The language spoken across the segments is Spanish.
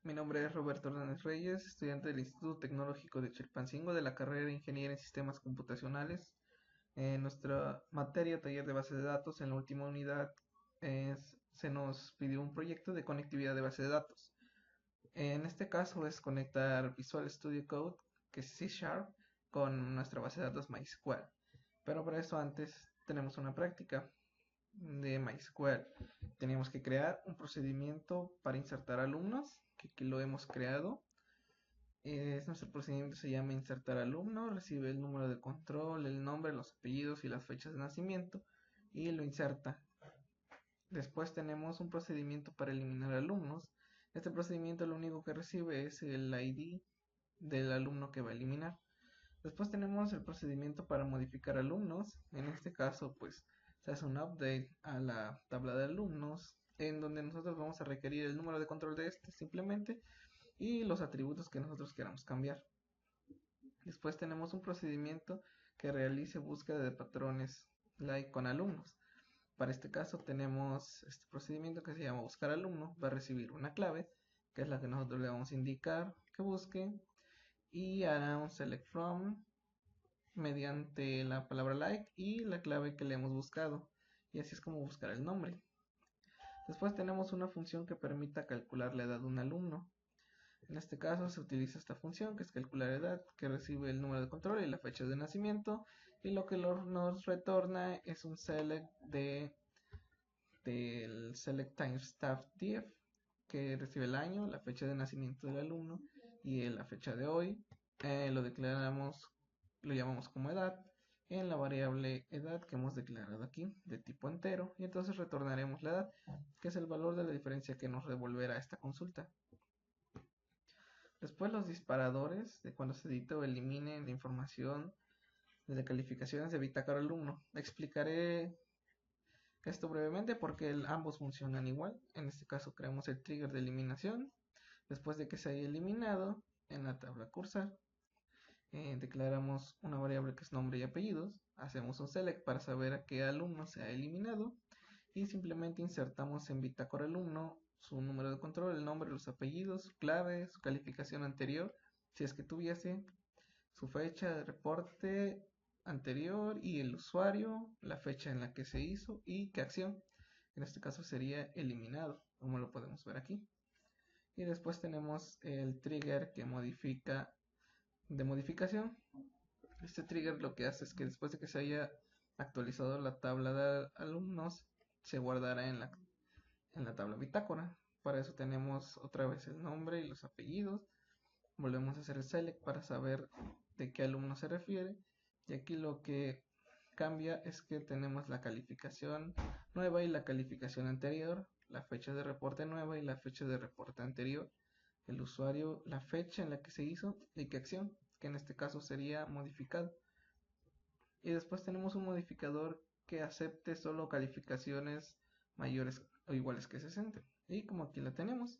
Mi nombre es Roberto Hernández Reyes, estudiante del Instituto Tecnológico de Chilpancingo de la carrera de Ingeniería en Sistemas Computacionales. En nuestra materia, taller de base de datos, en la última unidad se nos pidió un proyecto de conectividad de base de datos. En este caso es conectar Visual Studio Code, que es C Sharp, con nuestra base de datos MySQL. Pero para eso antes tenemos una práctica de MySQL. Teníamos que crear un procedimiento para insertar alumnos, que aquí lo hemos creado. Nuestro procedimiento se llama insertar alumno, recibe el número de control, el nombre, los apellidos y las fechas de nacimiento y lo inserta. Después tenemos un procedimiento para eliminar alumnos. Este procedimiento lo único que recibe es el ID del alumno que va a eliminar. Después tenemos el procedimiento para modificar alumnos. En este caso, pues se hace un update a la tabla de alumnos, en donde nosotros vamos a requerir el número de control de este simplemente y los atributos que nosotros queramos cambiar. Después tenemos un procedimiento que realice búsqueda de patrones like con alumnos. Para este caso tenemos este procedimiento que se llama buscar alumno. Va a recibir una clave, que es la que nosotros le vamos a indicar que busque, y hará un select from mediante la palabra like y la clave que le hemos buscado, y así es como buscar el nombre. Después tenemos una función que permita calcular la edad de un alumno. En este caso se utiliza esta función que es calcular edad, que recibe el número de control y la fecha de nacimiento, y lo que nos retorna es un select del select time start div, que recibe el año, la fecha de nacimiento del alumno y la fecha de hoy. Lo declaramos, lo llamamos como edad en la variable edad que hemos declarado aquí de tipo entero, y entonces retornaremos la edad, que es el valor de la diferencia que nos devolverá esta consulta. Después los disparadores de cuando se edite o elimine la información de calificaciones de bitácora alumno. Explicaré esto brevemente porque ambos funcionan igual. En este caso creamos el trigger de eliminación. Después de que se haya eliminado, en la tabla cursar, declaramos una variable que es nombre y apellidos. Hacemos un select para saber a qué alumno se ha eliminado. Y simplemente insertamos en bitácora alumno su número de control, el nombre, los apellidos, su clave, su calificación anterior, si es que tuviese, su fecha de reporte anterior y el usuario, la fecha en la que se hizo y qué acción. En este caso sería eliminado, como lo podemos ver aquí. Y después tenemos el trigger que modifica de modificación. Este trigger lo que hace es que después de que se haya actualizado la tabla de alumnos, se guardará en la tabla bitácora. Para eso tenemos otra vez el nombre y los apellidos. Volvemos a hacer el select para saber de qué alumno se refiere. Y aquí lo que cambia es que tenemos la calificación nueva y la calificación anterior, la fecha de reporte nueva y la fecha de reporte anterior, el usuario, la fecha en la que se hizo y qué acción, que en este caso sería modificado. Y después tenemos un modificador que acepte solo calificaciones mayores o iguales que 60. Y como aquí la tenemos,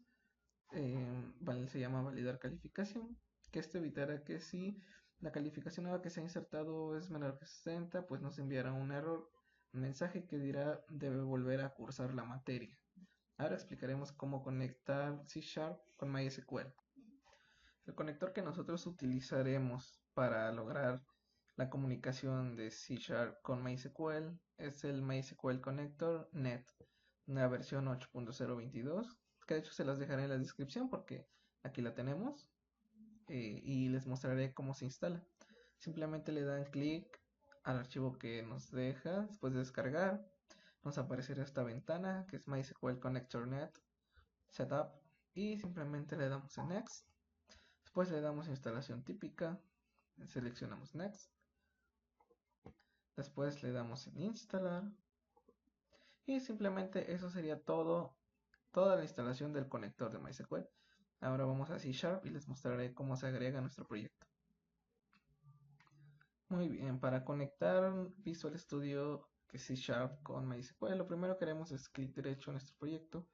se llama validar calificación, que esto evitará que si la calificación nueva que se ha insertado es menor que 60, pues nos enviará un error, un mensaje que dirá debe volver a cursar la materia. Ahora explicaremos cómo conectar C# con MySQL. El conector que nosotros utilizaremos para lograr la comunicación de C# con MySQL es el MySQL Connector Net, una versión 8.022, que de hecho se las dejaré en la descripción porque aquí la tenemos, y les mostraré cómo se instala. Simplemente le dan clic al archivo que nos deja después de descargar. Nos aparecerá esta ventana que es MySQL Connector Net Setup, y simplemente le damos en Next. Después le damos instalación típica, seleccionamos Next. Después le damos en instalar. Y simplemente eso sería toda la instalación del conector de MySQL. Ahora vamos a C# y les mostraré cómo se agrega a nuestro proyecto. Muy bien, para conectar Visual Studio que C# con MySQL, lo primero que haremos es clic derecho en nuestro proyecto.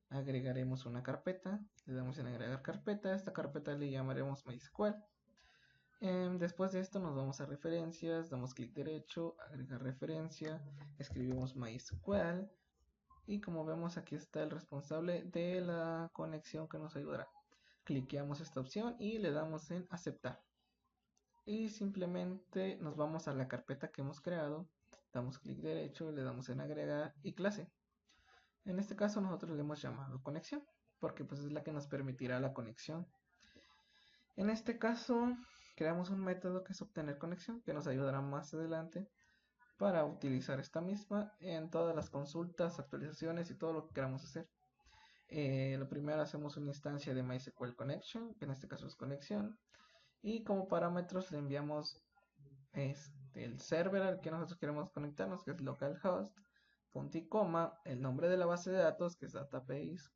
Agregaremos una carpeta, le damos en agregar carpeta, a esta carpeta le llamaremos MySQL. Después de esto nos vamos a referencias, damos clic derecho, agregar referencia, escribimos MySQL y como vemos aquí está el responsable de la conexión que nos ayudará. cliqueamos esta opción y le damos en aceptar. Y simplemente nos vamos a la carpeta que hemos creado, damos clic derecho, le damos en agregar y clase. En este caso nosotros le hemos llamado conexión, porque pues es la que nos permitirá la conexión. En este caso creamos un método que es obtener conexión, que nos ayudará más adelante para utilizar esta misma en todas las consultas, actualizaciones y todo lo que queramos hacer. Lo primero hacemos una instancia de MySQL Connection, que en este caso es conexión, y como parámetros le enviamos el server al que nosotros queremos conectarnos, que es localhost, punto y coma, el nombre de la base de datos, que es database,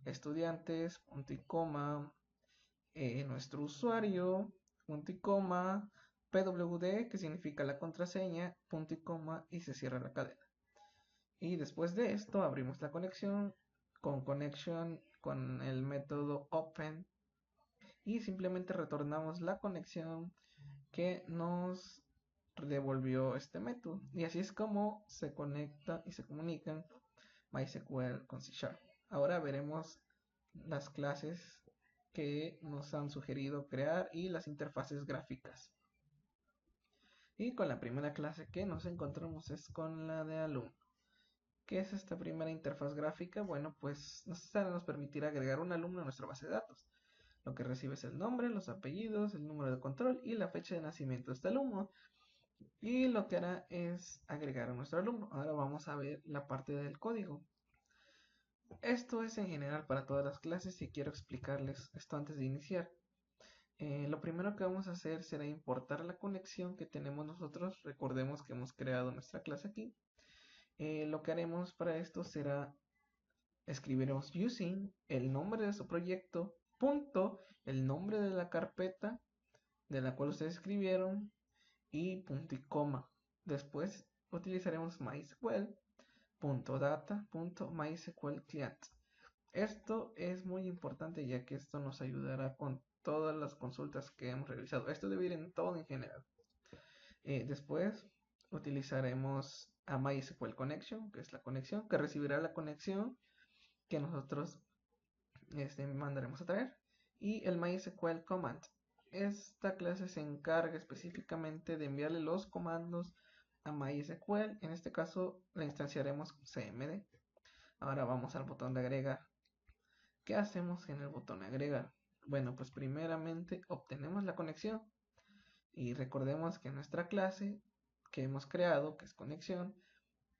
estudiantes, punto y coma, nuestro usuario, punto y coma, pwd, que significa la contraseña, punto y coma, y se cierra la cadena. Y después de esto abrimos la conexión con el método open y simplemente retornamos la conexión que nos devolvió este método. Y así es como se conecta y se comunican MySQL con C#. Ahora veremos las clases que nos han sugerido crear y las interfaces gráficas. Y con la primera clase que nos encontramos es con la de alumno. ¿Qué es esta primera interfaz gráfica? Bueno, pues nos permitirá agregar un alumno a nuestra base de datos. Lo que recibe es el nombre, los apellidos, el número de control y la fecha de nacimiento de este alumno. Y lo que hará es agregar a nuestro alumno. Ahora vamos a ver la parte del código. Esto es en general para todas las clases y quiero explicarles esto antes de iniciar. Lo primero que vamos a hacer será importar la conexión que tenemos nosotros. Recordemos que hemos creado nuestra clase aquí. Lo que haremos para esto será escribiremos using el nombre de su proyecto, punto, el nombre de la carpeta de la cual ustedes escribieron y punto y coma. Después utilizaremos mysql.data.mysql client. Esto es muy importante ya que esto nos ayudará con todas las consultas que hemos realizado. Esto debe ir en todo en general. Después utilizaremos a MySQL Connection, que es la conexión, que recibirá la conexión que nosotros mandaremos a traer. Y el MySQL Command. Esta clase se encarga específicamente de enviarle los comandos a MySQL. En este caso la instanciaremos con cmd. Ahora vamos al botón de agregar. ¿Qué hacemos en el botón de agregar? Bueno, pues primeramente obtenemos la conexión. Y recordemos que en nuestra clase que hemos creado, que es conexión,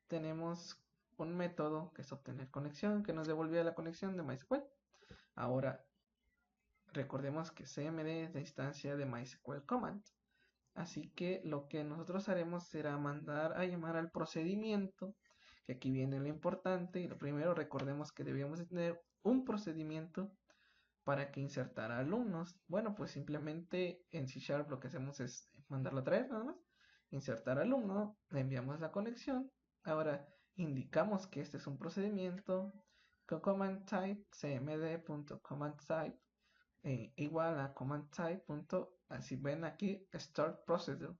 tenemos un método que es obtener conexión, que nos devolvía la conexión de MySQL. Ahora, recordemos que cmd es la instancia de MySQL Command. Así que lo que nosotros haremos será mandar a llamar al procedimiento, que aquí viene lo importante. Y lo primero, recordemos que debíamos de tener un procedimiento para que insertara alumnos. Bueno, pues simplemente en C# lo que hacemos es mandarlo a traer nada más, insertar alumno, le enviamos la conexión. Ahora indicamos que este es un procedimiento con command type cmd.command type igual a command type. Así ven aquí, start procedure,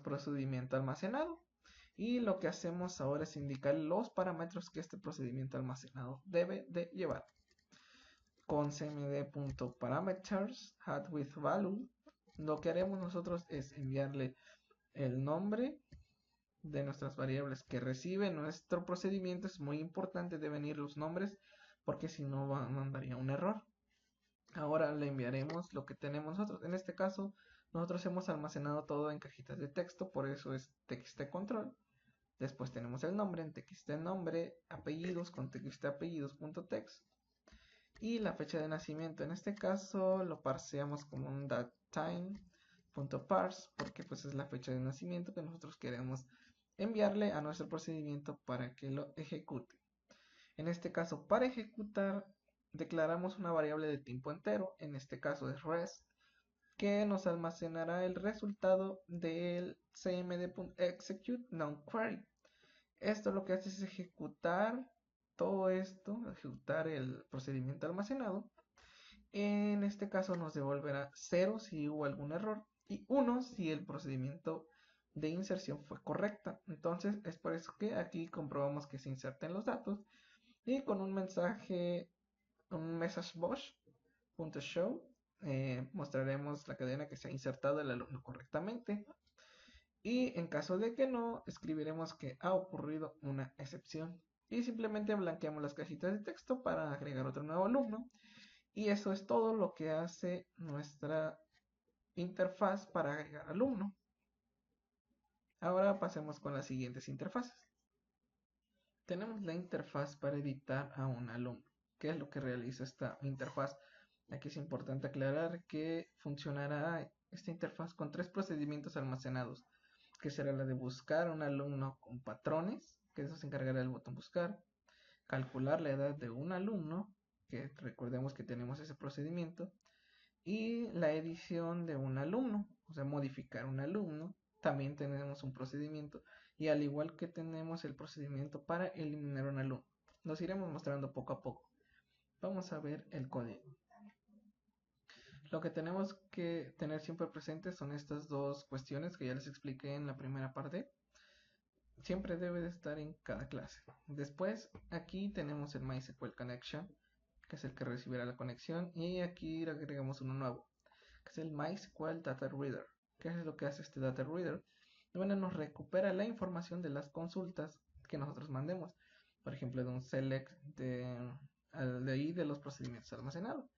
procedimiento almacenado. Y lo que hacemos ahora es indicar los parámetros que este procedimiento almacenado debe de llevar. Con cmd.parameters add with value, lo que haremos nosotros es enviarle el nombre de nuestras variables que recibe nuestro procedimiento. Es muy importante, deben ir los nombres porque si no mandaría un error. Ahora le enviaremos lo que tenemos nosotros. En este caso nosotros hemos almacenado todo en cajitas de texto, por eso es txt control. Después tenemos el nombre en txt nombre, apellidos con txt apellidos.text y la fecha de nacimiento. En este caso lo parseamos como un datetime.parse porque pues es la fecha de nacimiento que nosotros queremos enviarle a nuestro procedimiento para que lo ejecute. En este caso, para ejecutar declaramos una variable de tiempo entero, en este caso es res, que nos almacenará el resultado del cmd.execute nonQuery. Esto lo que hace es ejecutar todo esto, ejecutar el procedimiento almacenado. En este caso nos devolverá 0 si hubo algún error y 1 si el procedimiento de inserción fue correcta. Entonces es por eso que aquí comprobamos que se inserten los datos y con un mensaje un message_show. Mostraremos la cadena que se ha insertado el alumno correctamente. Y en caso de que no, escribiremos que ha ocurrido una excepción. Y simplemente blanqueamos las cajitas de texto para agregar otro nuevo alumno. Y eso es todo lo que hace nuestra interfaz para agregar alumno. Ahora pasemos con las siguientes interfaces. Tenemos la interfaz para editar a un alumno. ¿Qué es lo que realiza esta interfaz? Aquí es importante aclarar que funcionará esta interfaz con 3 procedimientos almacenados, que será la de buscar un alumno con patrones, que eso se encargará del botón buscar, calcular la edad de un alumno, que recordemos que tenemos ese procedimiento, y la edición de un alumno, o sea, modificar un alumno, también tenemos un procedimiento, y al igual que tenemos el procedimiento para eliminar un alumno. Los iremos mostrando poco a poco. Vamos a ver el código. Lo que tenemos que tener siempre presente son estas dos cuestiones que ya les expliqué en la primera parte. Siempre debe de estar en cada clase. Después, aquí tenemos el MySQL Connection, que es el que recibirá la conexión, y aquí le agregamos uno nuevo, que es el MySQL Data Reader. ¿Qué es lo que hace este Data Reader? Bueno, nos recupera la información de las consultas que nosotros mandemos. Por ejemplo, de un select de los procedimientos almacenados.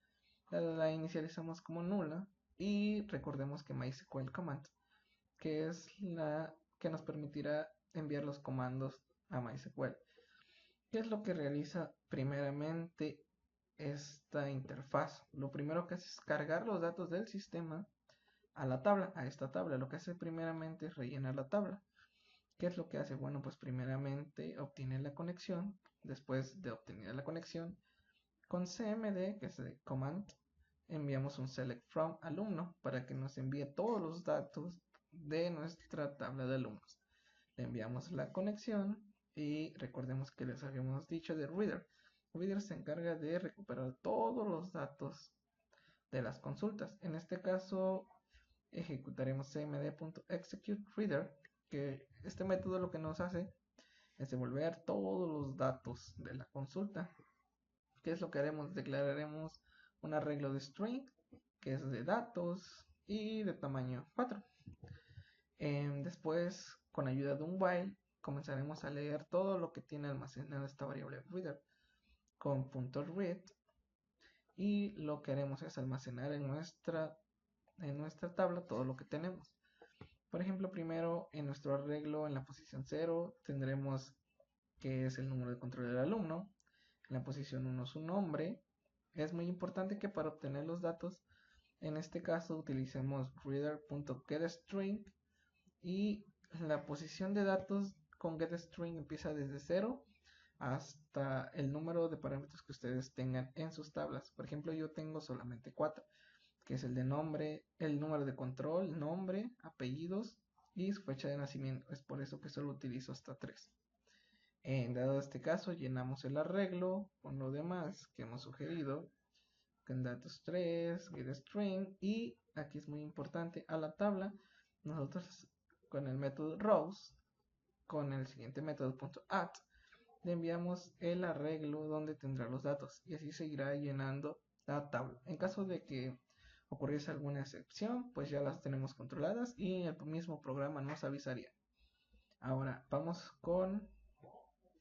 La inicializamos como nula y recordemos que MySQL Command, que es la que nos permitirá enviar los comandos a MySQL. ¿Qué es lo que realiza primeramente esta interfaz? Lo primero que hace es cargar los datos del sistema a la tabla, a esta tabla. Lo que hace primeramente es rellenar la tabla. ¿Qué es lo que hace? Bueno, pues primeramente obtiene la conexión. Después de obtener la conexión, con cmd, que es de command, enviamos un select from alumno para que nos envíe todos los datos de nuestra tabla de alumnos. Le enviamos la conexión y recordemos que les habíamos dicho de reader. Reader se encarga de recuperar todos los datos de las consultas. En este caso ejecutaremos cmd.executeReader, que este método lo que nos hace es devolver todos los datos de la consulta. ¿Qué es lo que haremos? Declararemos un arreglo de string, que es de datos y de tamaño 4. Después, con ayuda de un while, comenzaremos a leer todo lo que tiene almacenada esta variable reader con .read, y lo que haremos es almacenar en nuestra tabla todo lo que tenemos. Por ejemplo, primero en nuestro arreglo en la posición 0 tendremos que es el número de control del alumno. En la posición 1 su nombre. Es muy importante que para obtener los datos, en este caso utilicemos reader.getString, y la posición de datos con getString empieza desde 0 hasta el número de parámetros que ustedes tengan en sus tablas. Por ejemplo, yo tengo solamente 4, que es el de nombre, el número de control, nombre, apellidos y su fecha de nacimiento. Es por eso que solo utilizo hasta 3. Dado este caso, llenamos el arreglo con lo demás que hemos sugerido, con datos 3, getString, y aquí es muy importante, a la tabla nosotros con el método rows, con el siguiente método .add, le enviamos el arreglo donde tendrá los datos, y así seguirá llenando la tabla. En caso de que ocurriese alguna excepción, pues ya las tenemos controladas y el mismo programa nos avisaría. Ahora vamos con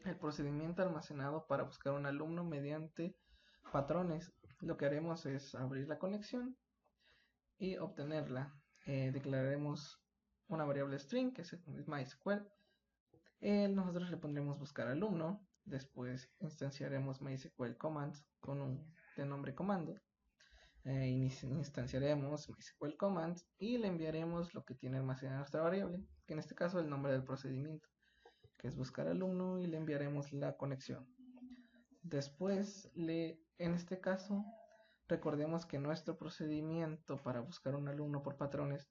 el procedimiento almacenado para buscar un alumno mediante patrones. Lo que haremos es abrir la conexión y obtenerla. Declararemos una variable string, que es MySQL. Nosotros le pondremos buscar alumno. Después instanciaremos MySQL commands con un de nombre comando. Instanciaremos MySQL commands y le enviaremos lo que tiene almacenada nuestra variable, que en este caso es el nombre del procedimiento, que es buscar alumno, y le enviaremos la conexión. Después, en este caso, recordemos que nuestro procedimiento para buscar un alumno por patrones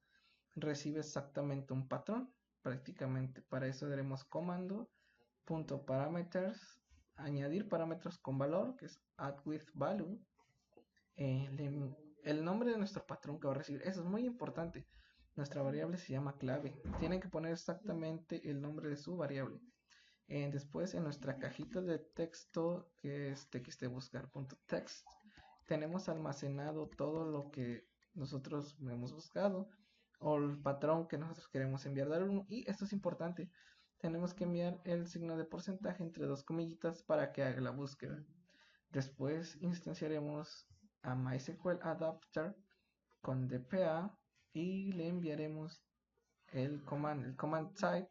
recibe exactamente un patrón. Prácticamente para eso daremos comando.parameters, añadir parámetros con valor, que es addWithValue. El nombre de nuestro patrón que va a recibir, eso es muy importante. Nuestra variable se llama clave. Tienen que poner exactamente el nombre de su variable. Después en nuestra cajita de texto, que es txtbuscar.text, tenemos almacenado todo lo que nosotros hemos buscado o el patrón que nosotros queremos enviar de alumno. Y esto es importante, tenemos que enviar el signo de porcentaje entre dos comillitas para que haga la búsqueda. Después instanciaremos a MySQL Adapter con DPA y le enviaremos el command type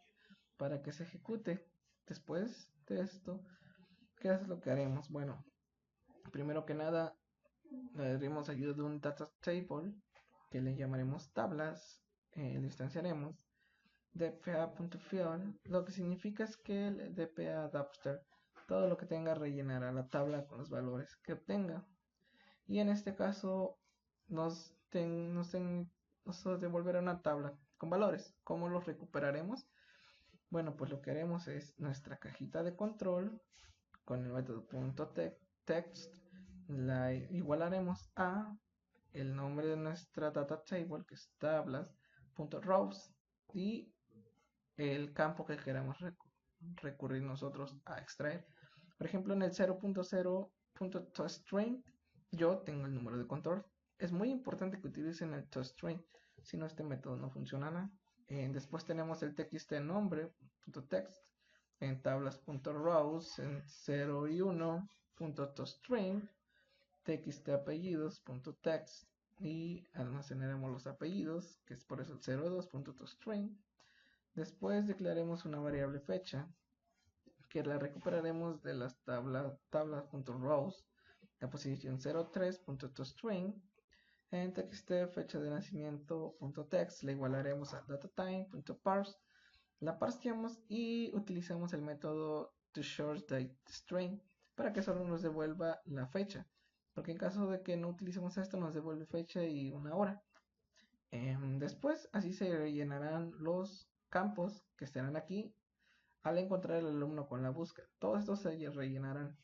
para que se ejecute. Después de esto, ¿qué es lo que haremos? Bueno, primero que nada, le daremos ayuda de un data table que le llamaremos tablas, le instanciaremos dpa.fill, lo que significa es que el dpa adapter todo lo que tenga rellenará la tabla con los valores que obtenga, y en este caso nos devolverá una tabla con valores. ¿Cómo los recuperaremos? Bueno, pues lo que haremos es nuestra cajita de control con el método .text la igualaremos a el nombre de nuestra data table, que es tablas.rows, y el campo que queramos recurrir nosotros a extraer. Por ejemplo, en el 0.0.toString yo tengo el número de control. Es muy importante que utilicen el toString, si no este método no funcionará. Después tenemos el txt nombre.text en tablas.rows en 0 y 1.toString, txt apellidos.text, y almacenaremos los apellidos, que es por eso el 02.toString. Después declararemos una variable fecha que la recuperaremos de las tablas.rows, la posición 03.toString. En txt fecha de nacimiento.text le igualaremos a datatime.parse, la parseamos y utilizamos el método toShortDateString para que solo nos devuelva la fecha, porque en caso de que no utilicemos esto nos devuelve fecha y una hora. Después así se rellenarán los campos que estarán aquí al encontrar el alumno con la búsqueda. Todos estos se rellenarán.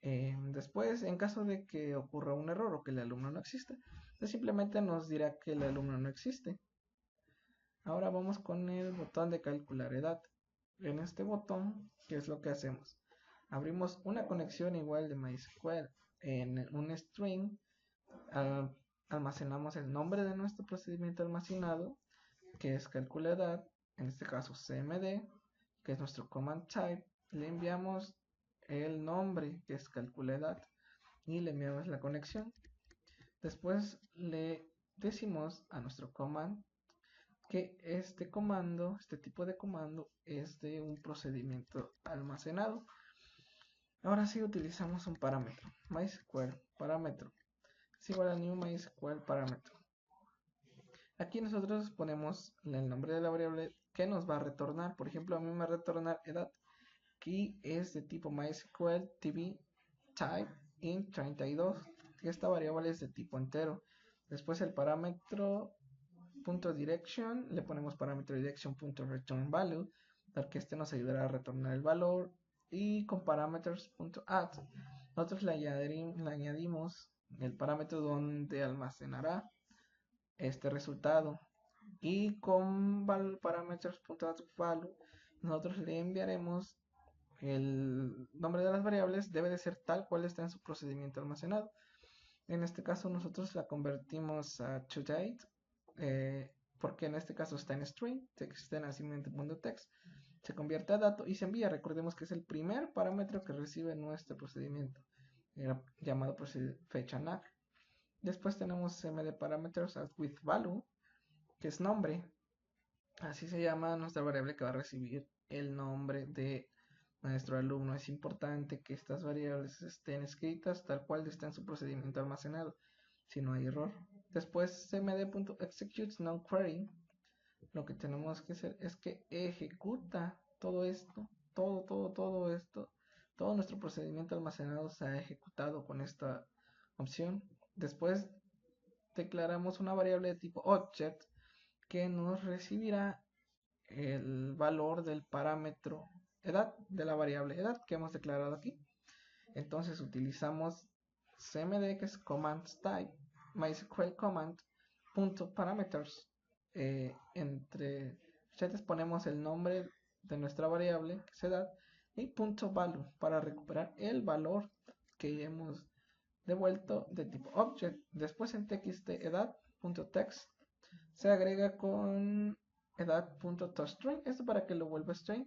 Después, en caso de que ocurra un error o que el alumno no exista, pues simplemente nos dirá que el alumno no existe. Ahora vamos con el botón de calcular edad. En este botón, ¿qué es lo que hacemos? Abrimos una conexión igual de MySQL en un string, almacenamos el nombre de nuestro procedimiento almacenado, que es calcula edad, en este caso cmd, que es nuestro command type, le enviamos el nombre, que es calcula edad, y le enviamos la conexión. Después le decimos a nuestro command que este tipo de comando es de un procedimiento almacenado. Ahora sí utilizamos un parámetro, MySQL parámetro es igual a new MySQL parámetro. Aquí nosotros ponemos el nombre de la variable que nos va a retornar. Por ejemplo, a mí me va a retornar edad, que es de tipo MySQL TV type int 32. Esta variable es de tipo entero. Después el parámetro .direction, le ponemos parámetro direction.return value, para que este nos ayudará a retornar el valor. Y con parámetros.add nosotros le añadimos el parámetro donde almacenará este resultado, y con parámetros.addValue nosotros le enviaremos el nombre de las variables, debe de ser tal cual está en su procedimiento almacenado. En este caso nosotros la convertimos a toDate, porque en este caso está en string, text de nacimiento.text, se convierte a dato y se envía. Recordemos que es el primer parámetro que recibe nuestro procedimiento, llamado fecha NAC. Después tenemos cmd parameters with value, que es nombre. Así se llama nuestra variable que va a recibir el nombre de nuestro alumno. Es importante que estas variables estén escritas tal cual está en su procedimiento almacenado, si no hay error. Después cmd.executes nonQuery, lo que tenemos que hacer es que ejecuta todo esto, todo nuestro procedimiento almacenado se ha ejecutado con esta opción. Después declaramos una variable de tipo object que nos recibirá el valor del parámetro edad, de la variable edad que hemos declarado aquí. Entonces utilizamos cmd, que es command type, MySQL command .parameters, entre chetes ponemos el nombre de nuestra variable, que es edad, y punto value para recuperar el valor que hemos devuelto de tipo object. Después en txt.edad.text se agrega con edad.toString, esto para que lo vuelva string,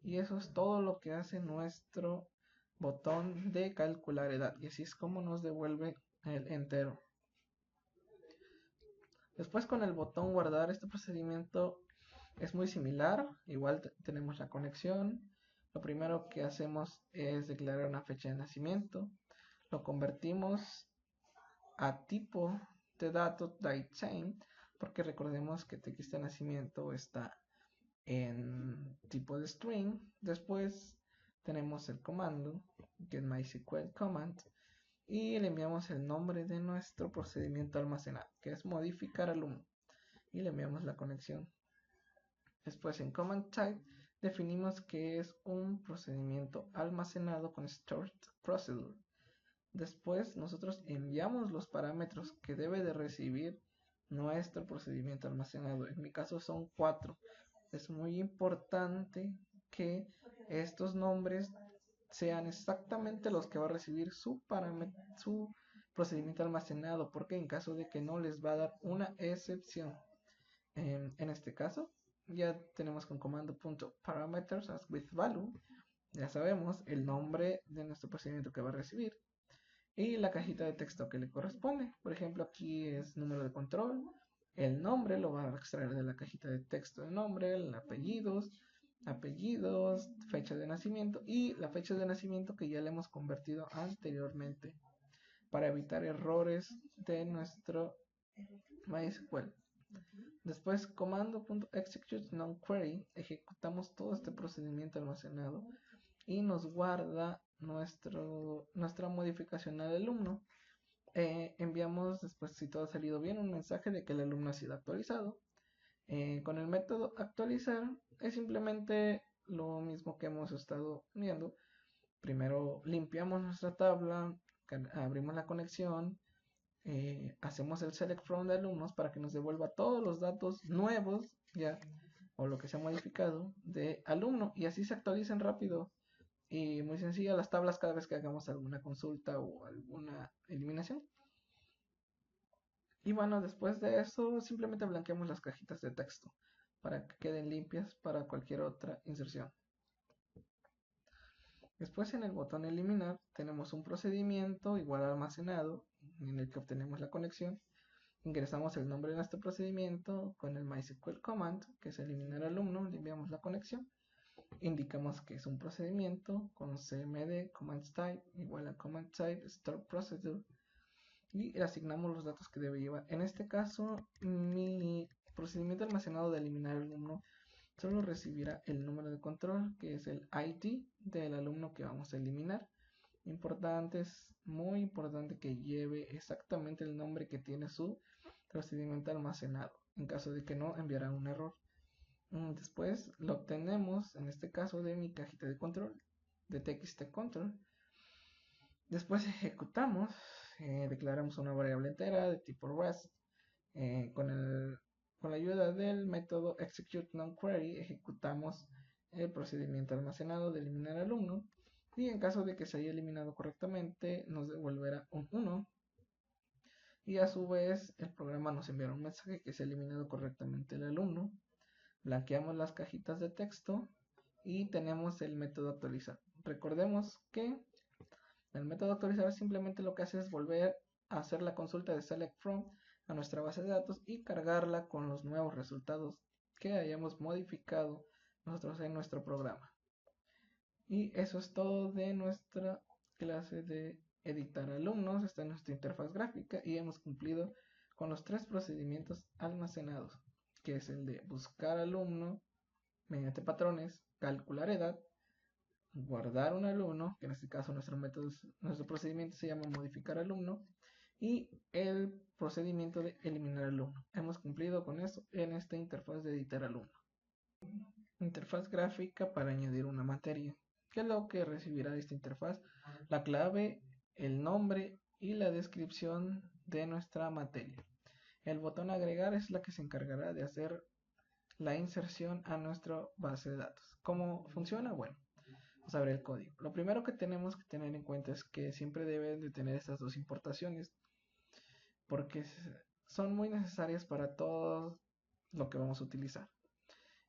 y eso es todo lo que hace nuestro botón de calcular edad, y así es como nos devuelve el entero. Después con el botón guardar, este procedimiento es muy similar, igual tenemos la conexión. Lo primero que hacemos es declarar una fecha de nacimiento, lo convertimos a tipo de datos datetime, porque recordemos que txt de nacimiento está en tipo de string. Después tenemos el comando getMySQL command y le enviamos el nombre de nuestro procedimiento almacenado, que es modificar alumno, y le enviamos la conexión. Después en command type definimos que es un procedimiento almacenado con stored procedure. Después nosotros enviamos los parámetros que debe de recibir nuestro procedimiento almacenado. En mi caso son 4. Es muy importante que estos nombres sean exactamente los que va a recibir su procedimiento almacenado, porque en caso de que no, les va a dar una excepción. En este caso ya tenemos con comando .parameters as with value, ya sabemos el nombre de nuestro procedimiento que va a recibir y la cajita de texto que le corresponde. Por ejemplo, aquí es número de control, el nombre lo va a extraer de la cajita de texto de nombre, el apellidos, fecha de nacimiento y la fecha de nacimiento que ya le hemosconvertido anteriormente para evitar errores de nuestro MySQL. Después comando.execute non-query, ejecutamos todo este procedimiento almacenado y nos guarda nuestra modificación al alumno. Enviamos después, si todo ha salido bien, un mensaje de que el alumno ha sido actualizado. Con el método actualizar es simplemente lo mismo que hemos estado viendo. Primero limpiamos nuestra tabla, abrimos la conexión, hacemos el select from de alumnos para que nos devuelva todos los datos nuevos ya, o lo que se ha modificado de alumno, y así se actualicen rápido y muy sencillo las tablas cada vez que hagamos alguna consulta o alguna eliminación. Y bueno, después de eso simplemente blanqueamos las cajitas de texto para que queden limpias para cualquier otra inserción. Después en el botón eliminar tenemos un procedimiento igual almacenado en el que obtenemos la conexión. Ingresamos el nombre de nuestro procedimiento con el MySQL command, que es eliminar alumno, le enviamos la conexión. Indicamos que es un procedimiento con cmd commands type igual a command type store procedure y le asignamos los datos que debe llevar. En este caso, mi procedimiento almacenado de eliminar alumno solo recibirá el número de control, que es el ID del alumno que vamos a eliminar. Importante, es muy importante que lleve exactamente el nombre que tiene su procedimiento almacenado. En caso de que no, enviará un error. Después lo obtenemos, en este caso, de mi cajita de control, de txt-control. Después ejecutamos, declaramos una variable entera de tipo REST. Con la ayuda del método execute non-query ejecutamos el procedimiento almacenado de eliminar alumno, y en caso de que se haya eliminado correctamente nos devolverá un 1, y a su vez el programa nos enviará un mensaje que se ha eliminado correctamente el alumno. Blanqueamos las cajitas de texto y tenemos el método actualizar. Recordemos que el método actualizar simplemente lo que hace es volver a hacer la consulta de select from a nuestra base de datos y cargarla con los nuevos resultados que hayamos modificado nosotros en nuestro programa. Y eso es todo de nuestra clase de editar alumnos. Esta es nuestra interfaz gráfica y hemos cumplido con los 3 procedimientos almacenados, que es el de buscar alumno mediante patrones, calcular edad, guardar un alumno, que en este caso nuestro procedimiento se llama modificar alumno, y el procedimiento de eliminar alumno. Hemos cumplido con eso en esta interfaz de editar alumno. Interfaz gráfica para añadir una materia. ¿Qué es lo que recibirá esta interfaz? La clave, el nombre y la descripción de nuestra materia. El botón agregar es la que se encargará de hacer la inserción a nuestra base de datos. ¿Cómo funciona? Bueno, vamos a ver el código. Lo primero que tenemos que tener en cuenta es que siempre deben de tener estas dos importaciones, porque son muy necesarias para todo lo que vamos a utilizar.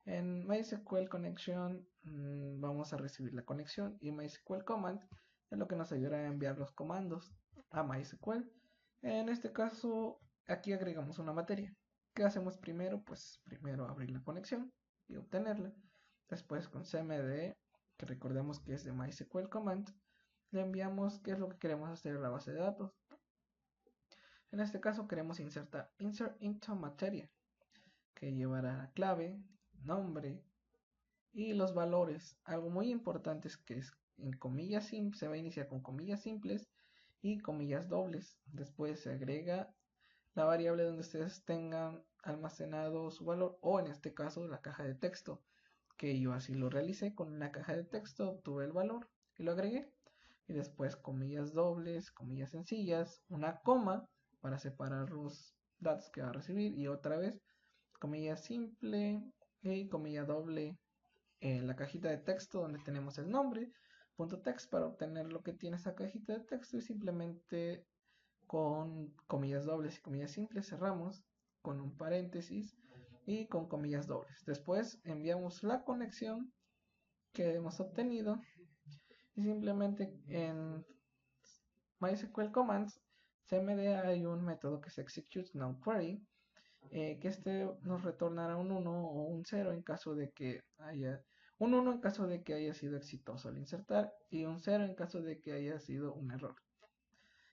En MySQL Connection vamos a recibir la conexión, y MySQL Command es lo que nos ayudará a enviar los comandos a MySQL. En este caso, aquí agregamos una materia. ¿Qué hacemos primero? Pues primero abrir la conexión y obtenerla. Después con cmd, que recordemos que es de MySQL Command, le enviamos qué es lo que queremos hacer a la base de datos. En este caso queremos insertar insert into materia, que llevará la clave, nombre y los valores. Algo muy importante es que en comillas simples, se va a iniciar con comillas simples y comillas dobles. Después se agrega la variable donde ustedes tengan almacenado su valor, o en este caso la caja de texto, que yo así lo realicé. Con una caja de texto obtuve el valor y lo agregué, y después comillas dobles, comillas sencillas, una coma para separar los datos que va a recibir, y otra vez comilla simple y comilla doble en la cajita de texto donde tenemos el nombre, punto text para obtener lo que tiene esa cajita de texto, y simplemente con comillas dobles y comillas simples cerramos con un paréntesis y con comillas dobles. Después enviamos la conexión que hemos obtenido, y simplemente en MySQL Commands cmd hay un método que se execute now query, que este nos retornará un 1 o un 0 en caso de que haya un 1 en caso de que haya sido exitoso al insertar, y un 0 en caso de que haya sido un error.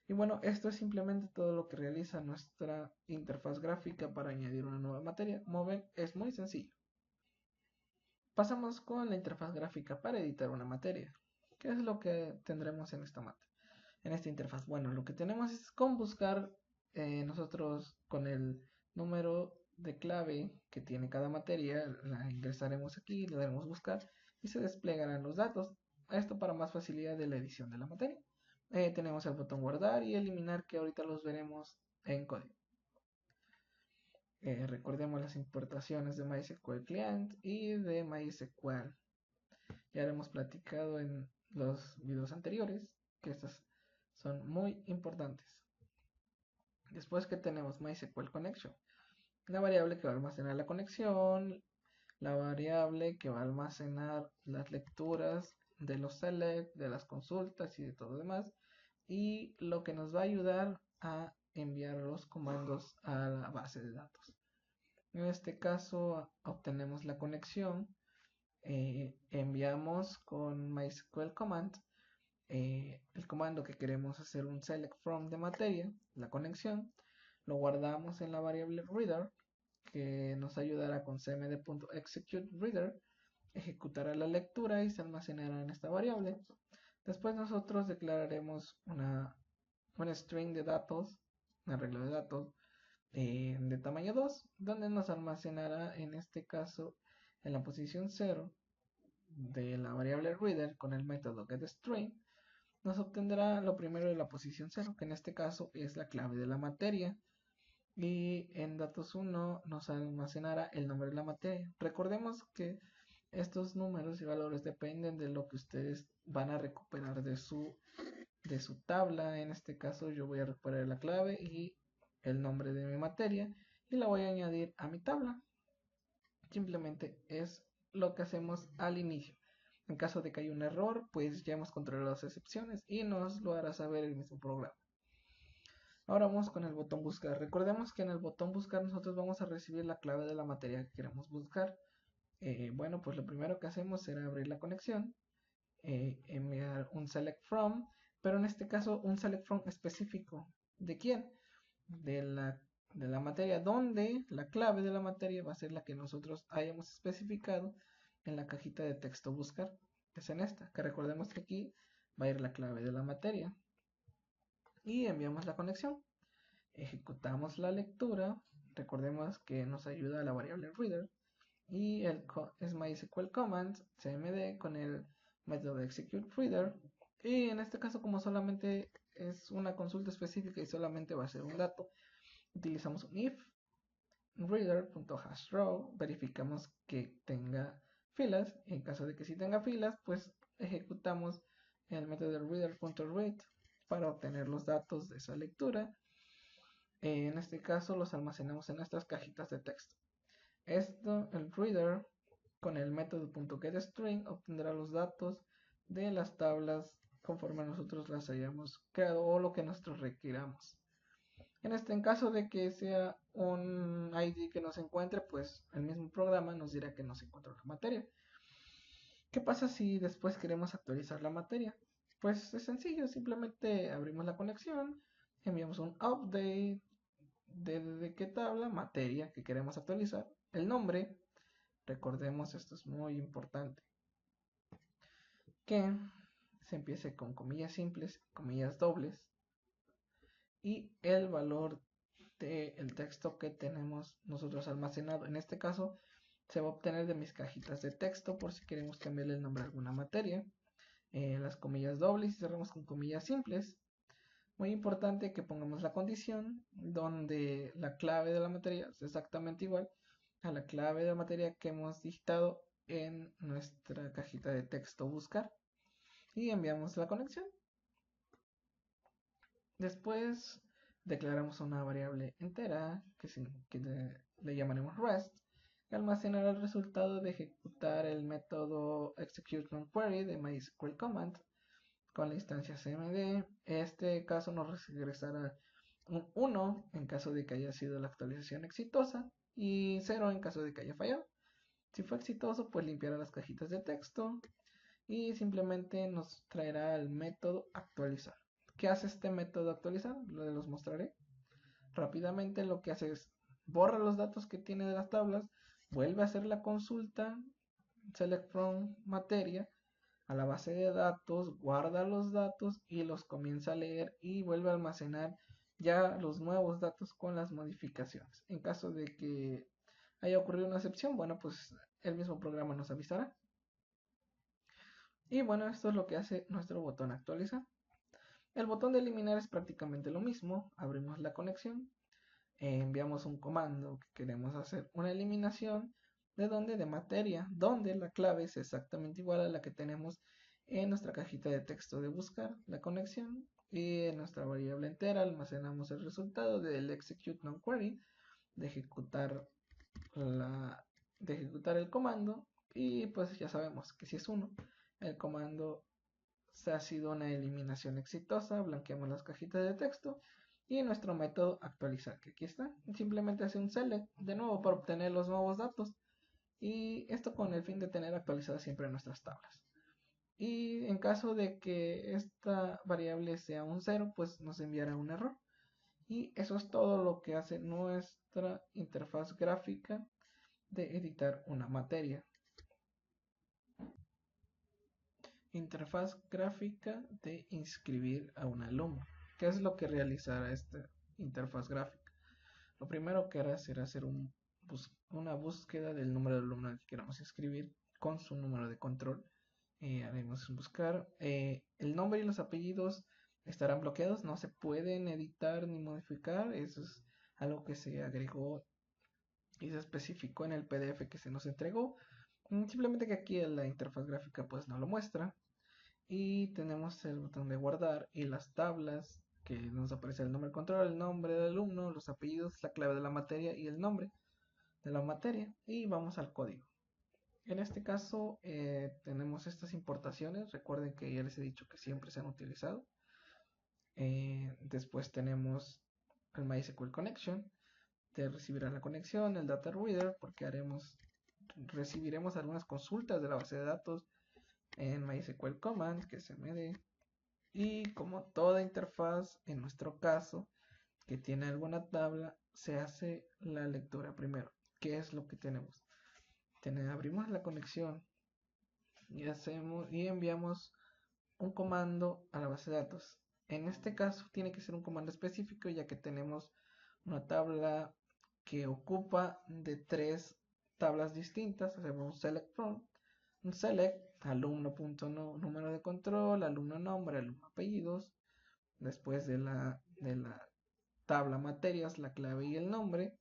Y bueno, esto es simplemente todo lo que realiza nuestra interfaz gráfica para añadir una nueva materia. Como ven, es muy sencillo. Pasamos con la interfaz gráfica para editar una materia. ¿Qué es lo que tendremos en esta interfaz? Bueno, lo que tenemos es con buscar, nosotros con el número de clave que tiene cada materia, la ingresaremos aquí, le daremos buscar y se desplegarán los datos. Esto para más facilidad de la edición de la materia. Tenemos el botón guardar y eliminar, que ahorita los veremos en código. Recordemos las importaciones de MySQL Client y de MySQL. Ya lo hemos platicado en los videos anteriores, que estas son muy importantes. Después que tenemos MySQL Connection, la variable que va a almacenar la conexión, la variable que va a almacenar las lecturas de los select, de las consultas y de todo lo demás, y lo que nos va a ayudar a enviar los comandos a la base de datos. En este caso obtenemos la conexión, enviamos con MySQL Command el comando que queremos hacer un select from de materia, la conexión, lo guardamos en la variable reader, que nos ayudará con cmd.executeReader, ejecutará la lectura y se almacenará en esta variable. Después nosotros declararemos un string de datos, un arreglo de datos de tamaño 2, donde nos almacenará, en este caso, en la posición 0 de la variable reader con el método getString, nos obtendrá lo primero de la posición 0, que en este caso es la clave de la materia, y en datos 1 nos almacenará el nombre de la materia. Recordemos que estos números y valores dependen de lo que ustedes van a recuperar de su tabla. En este caso yo voy a recuperar la clave y el nombre de mi materia y la voy a añadir a mi tabla. Simplemente es lo que hacemos al inicio. En caso de que haya un error, pues ya hemos controlado las excepciones y nos lo hará saber el mismo programa. Ahora vamos con el botón buscar. Recordemos que en el botón buscar nosotros vamos a recibir la clave de la materia que queremos buscar. Bueno, pues lo primero que hacemos será abrir la conexión, enviar un select from, pero en este caso un select from específico. ¿De quién? De la materia, donde la clave de la materia va a ser la que nosotros hayamos especificado en la cajita de texto buscar. Es en esta, que recordemos que aquí va a ir la clave de la materia. Y enviamos la conexión. Ejecutamos la lectura. Recordemos que nos ayuda la variable reader. Y es MySQL Command cmd con el método executeReader. Y en este caso, como solamente es una consulta específica y solamente va a ser un dato, utilizamos un if reader.hashRow, verificamos que tenga filas. En caso de que sí tenga filas, pues ejecutamos el método reader.read para obtener los datos de esa lectura. En este caso los almacenamos en nuestras cajitas de texto. Esto, el reader, con el método .getString obtendrá los datos de las tablas conforme nosotros las hayamos creado o lo que nosotros requiramos. En caso de que sea un ID que no se encuentre, pues el mismo programa nos dirá que no se encuentra la materia. ¿Qué pasa si después queremos actualizar la materia? Pues es sencillo, simplemente abrimos la conexión, enviamos un update de qué tabla, materia que queremos actualizar, el nombre, recordemos, esto es muy importante, que se empiece con comillas simples, comillas dobles, y el valor del texto que tenemos nosotros almacenado. En este caso se va a obtener de mis cajitas de texto por si queremos cambiarle el nombre a alguna materia. Las comillas dobles y cerramos con comillas simples. Muy importante que pongamos la condición donde la clave de la materia es exactamente igual a la clave de la materia que hemos digitado en nuestra cajita de texto buscar y enviamos la conexión. Después declaramos una variable entera que le llamaremos rest, que almacenará el resultado de ejecutar el método executeOnQuery de MySQL command con la instancia cmd. Este caso nos regresará un 1 en caso de que haya sido la actualización exitosa y 0 en caso de que haya fallado. Si fue exitoso, pues limpiará las cajitas de texto y simplemente nos traerá el método actualizar. ¿Qué hace este método actualizar? Los mostraré rápidamente. Lo que hace es borra los datos que tiene de las tablas, vuelve a hacer la consulta select from materia a la base de datos, guarda los datos y los comienza a leer y vuelve a almacenar ya los nuevos datos con las modificaciones. En caso de que haya ocurrido una excepción, bueno, pues el mismo programa nos avisará. Y bueno, esto es lo que hace nuestro botón actualizar. El botón de eliminar es prácticamente lo mismo. Abrimos la conexión, enviamos un comando que queremos hacer una eliminación de de materia, donde la clave es exactamente igual a la que tenemos en nuestra cajita de texto de buscar la conexión, y en nuestra variable entera almacenamos el resultado del executeOnQuery de ejecutar el comando, y pues ya sabemos que si es 1, el comando se ha sido una eliminación exitosa. Blanqueamos las cajitas de texto y nuestro método actualizar, que aquí está, simplemente hace un select de nuevo para obtener los nuevos datos, y esto con el fin de tener actualizadas siempre nuestras tablas. Y en caso de que esta variable sea un 0, pues nos enviará un error. Y eso es todo lo que hace nuestra interfaz gráfica de editar una materia. Interfaz gráfica de inscribir a un alumno. ¿Qué es lo que realizará esta interfaz gráfica? Lo primero que hará será hacer una búsqueda del número de alumno que queramos inscribir con su número de control. Haremos buscar. El nombre y los apellidos estarán bloqueados, no se pueden editar ni modificar. Eso es algo que se agregó y se especificó en el PDF que se nos entregó. Simplemente que aquí en la interfaz gráfica pues no lo muestra. Y tenemos el botón de guardar y las tablas que nos aparece el nombre del control, el nombre del alumno, los apellidos, la clave de la materia y el nombre de la materia. Y vamos al código. En este caso tenemos estas importaciones. Recuerden que ya les he dicho que siempre se han utilizado. Después tenemos el MySQL Connection. Te recibirá la conexión, el Data Reader, porque recibiremos algunas consultas de la base de datos en MySQL Command, que se me dé. Y como toda interfaz, en nuestro caso, que tiene alguna tabla, se hace la lectura primero. ¿Qué es lo que tenemos? Abrimos la conexión y enviamos un comando a la base de datos. En este caso tiene que ser un comando específico, ya que tenemos una tabla que ocupa de 3 tablas distintas. Hacemos un select from, un select alumno.número de control, alumno nombre, alumno apellidos. Después de la tabla materias, la clave y el nombre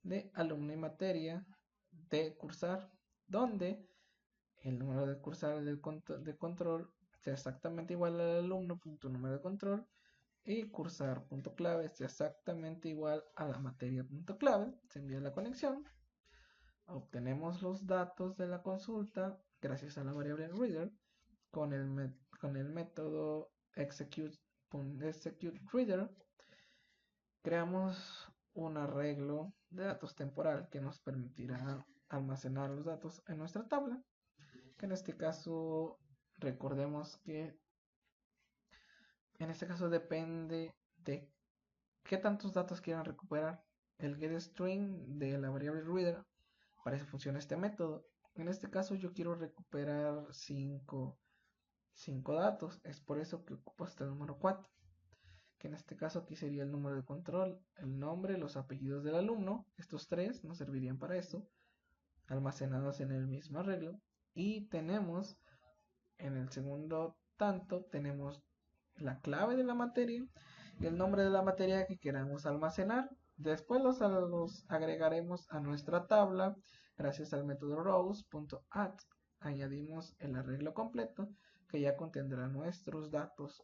de alumno y materia de cursar, donde el número de cursar de control sea exactamente igual al alumno.número de control y cursar.clave sea exactamente igual a la materia.clave. Se envía la conexión, obtenemos los datos de la consulta gracias a la variable reader con el método executeReader. Creamos un arreglo de datos temporal que nos permitirá almacenar los datos en nuestra tabla, que en este caso recordemos que en este caso depende de qué tantos datos quieran recuperar. El getString de la variable reader, para eso funciona este método. En este caso yo quiero recuperar 5 datos, es por eso que ocupo hasta el número 4, que en este caso aquí sería el número de control, el nombre, los apellidos del alumno. Estos tres nos servirían para esto, almacenados en el mismo arreglo. Y tenemos en el segundo tanto tenemos la clave de la materia y el nombre de la materia que queramos almacenar. Después los agregaremos a nuestra tabla gracias al método rows.add. Añadimos el arreglo completo que ya contendrá nuestros datos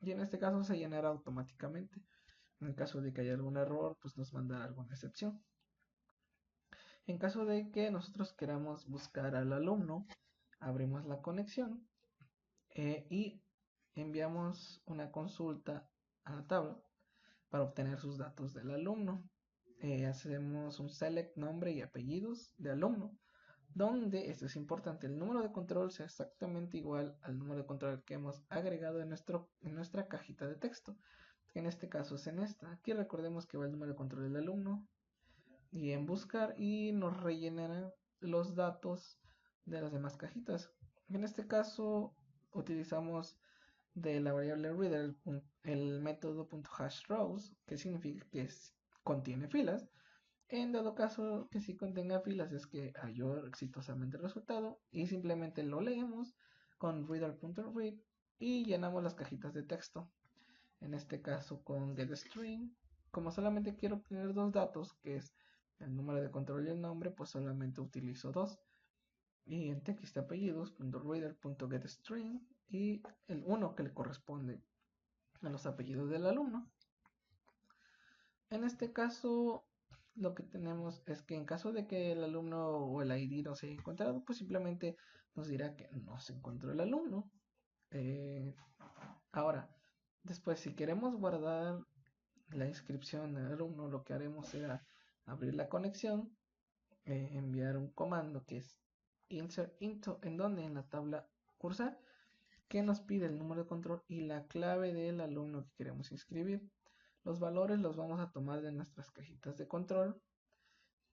y en este caso se llenará automáticamente. En caso de que haya algún error, pues nos mandará alguna excepción. En caso de que nosotros queramos buscar al alumno, abrimos la conexión y enviamos una consulta a la tabla para obtener sus datos del alumno. Hacemos un select nombre y apellidos de alumno, donde, esto es importante, el número de control sea exactamente igual al número de control que hemos agregado en nuestra cajita de texto, que en este caso es en esta. Aquí recordemos que va el número de control del alumno y en buscar y nos rellenará los datos de las demás cajitas. En este caso utilizamos de la variable reader el método .hashRows, que significa que contiene filas. En dado caso que sí contenga filas, es que halló exitosamente el resultado y simplemente lo leemos con reader.read y llenamos las cajitas de texto. En este caso con getString, como solamente quiero obtener dos datos, que es el número de control y el nombre, pues solamente utilizo dos. Y en textapellidos.reader.getString y el 1 que le corresponde a los apellidos del alumno. En este caso, lo que tenemos es que en caso de que el alumno o el ID no se haya encontrado, pues simplemente nos dirá que no se encontró el alumno. Ahora, después, si queremos guardar la inscripción del alumno, lo que haremos será abrir la conexión, enviar un comando que es insert into, en donde en la tabla cursar, que nos pide el número de control y la clave del alumno que queremos inscribir. Los valores los vamos a tomar de nuestras cajitas de control,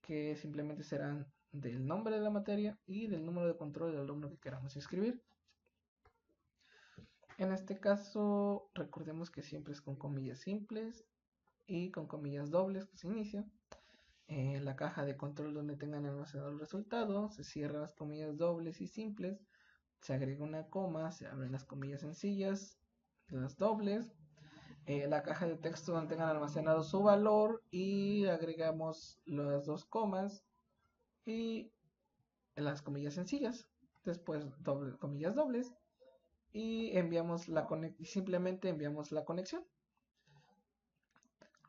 que simplemente serán del nombre de la materia y del número de control del alumno que queramos inscribir. En este caso, recordemos que siempre es con comillas simples y con comillas dobles que se inicia. En la caja de control donde tengan almacenado el resultado, se cierran las comillas dobles y simples, se agrega una coma, se abren las comillas sencillas, las dobles, la caja de texto donde tengan almacenado su valor y agregamos las dos comas y las comillas sencillas, después comillas dobles y simplemente enviamos la conexión.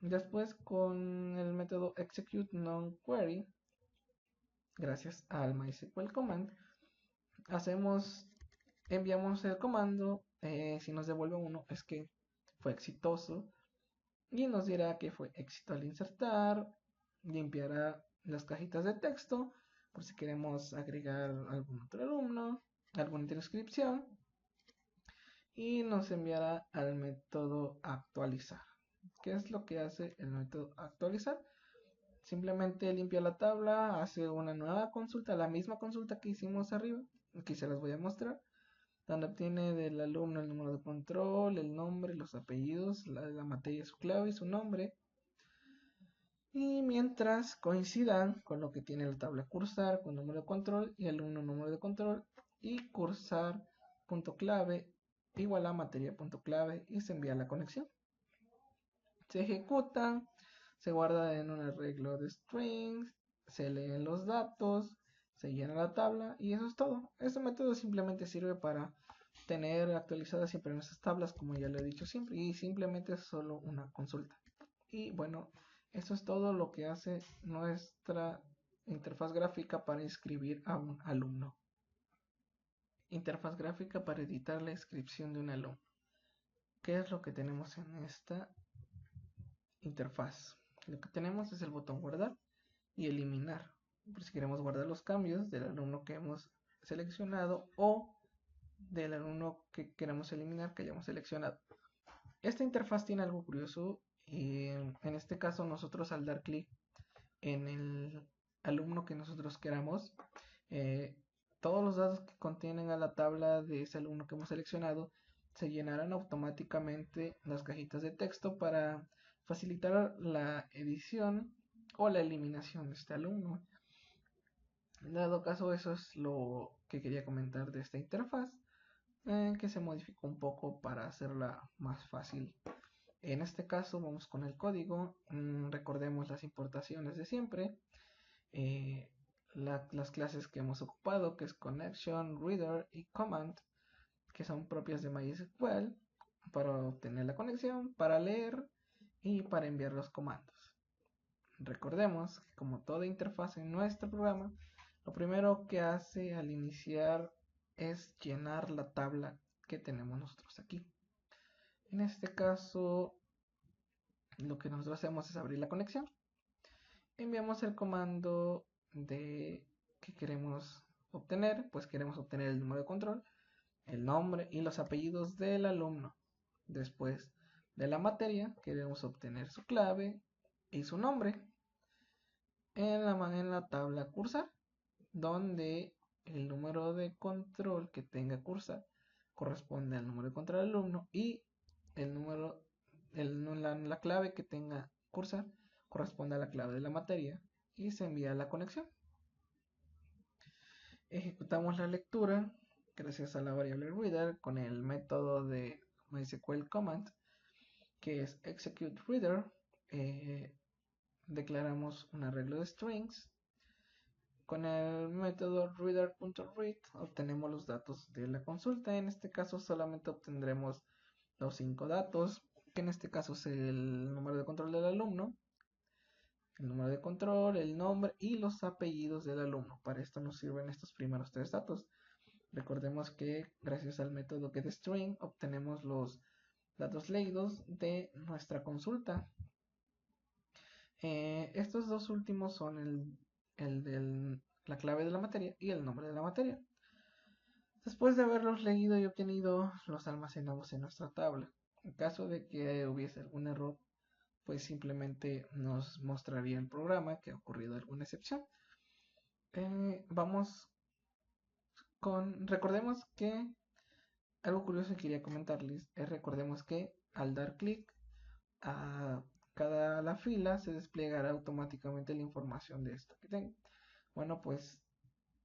Después con el método execute non-query, gracias al MySQL command, enviamos el comando. Si nos devuelve 1 es que fue exitoso y nos dirá que fue éxito al insertar. Limpiará las cajitas de texto por si queremos agregar algún otro alumno, alguna transcripción, y nos enviará al método actualizar. ¿Qué es lo que hace el método actualizar? Simplemente limpia la tabla, hace una nueva consulta, la misma consulta que hicimos arriba. Aquí se las voy a mostrar, donde obtiene del alumno el número de control, el nombre, los apellidos, la materia, su clave y su nombre. Y mientras coincidan con lo que tiene la tabla cursar con número de control y alumno número de control y cursar.clave igual a materia.clave y se envía la conexión. Se ejecuta, se guarda en un arreglo de strings, se leen los datos, se llena la tabla y eso es todo. Este método simplemente sirve para tener actualizadas siempre nuestras tablas, como ya lo he dicho siempre, y simplemente es solo una consulta. Y bueno, eso es todo lo que hace nuestra interfaz gráfica para inscribir a un alumno. Interfaz gráfica para editar la inscripción de un alumno. ¿Qué es lo que tenemos en esta interfaz? Lo que tenemos es el botón guardar y eliminar, por si queremos guardar los cambios del alumno que hemos seleccionado o del alumno que queremos eliminar que hayamos seleccionado. Esta interfaz tiene algo curioso y en este caso nosotros al dar clic en el alumno que nosotros queramos, eh, todos los datos que contienen a la tabla de ese alumno que hemos seleccionado se llenarán automáticamente las cajitas de texto para facilitar la edición o la eliminación de este alumno. En dado caso, eso es lo que quería comentar de esta interfaz, que se modificó un poco para hacerla más fácil. En este caso vamos con el código. Recordemos las importaciones de siempre, las clases que hemos ocupado, que es connection, reader y command, que son propias de MySQL para obtener la conexión, para leer y para enviar los comandos. Recordemos que como toda interfaz en nuestro programa, lo primero que hace al iniciar es llenar la tabla que tenemos nosotros aquí. En este caso, lo que nosotros hacemos es abrir la conexión, enviamos el comando de que queremos obtener, pues queremos obtener el número de control, el nombre y los apellidos del alumno. Después de la materia queremos obtener su clave y su nombre. En la tabla cursar, donde el número de control que tenga cursar corresponde al número de control del alumno y la clave que tenga cursar corresponde a la clave de la materia y se envía a la conexión. Ejecutamos la lectura gracias a la variable reader con el método de MySQL command que es execute reader. Declaramos un arreglo de strings. Con el método reader.read obtenemos los datos de la consulta. En este caso solamente obtendremos los 5 datos, que en este caso es el número de control del alumno, el número de control, el nombre y los apellidos del alumno. Para esto nos sirven estos primeros 3 datos. Recordemos que gracias al método getString obtenemos los datos leídos de nuestra consulta. Estos dos últimos son el de la clave de la materia y el nombre de la materia. Después de haberlos leído y obtenido, los almacenamos en nuestra tabla. En caso de que hubiese algún error, pues simplemente nos mostraría el programa que ha ocurrido alguna excepción. Recordemos que algo curioso que quería comentarles es recordemos que al dar clic a la fila se desplegará automáticamente la información de esto que tengo. Bueno, pues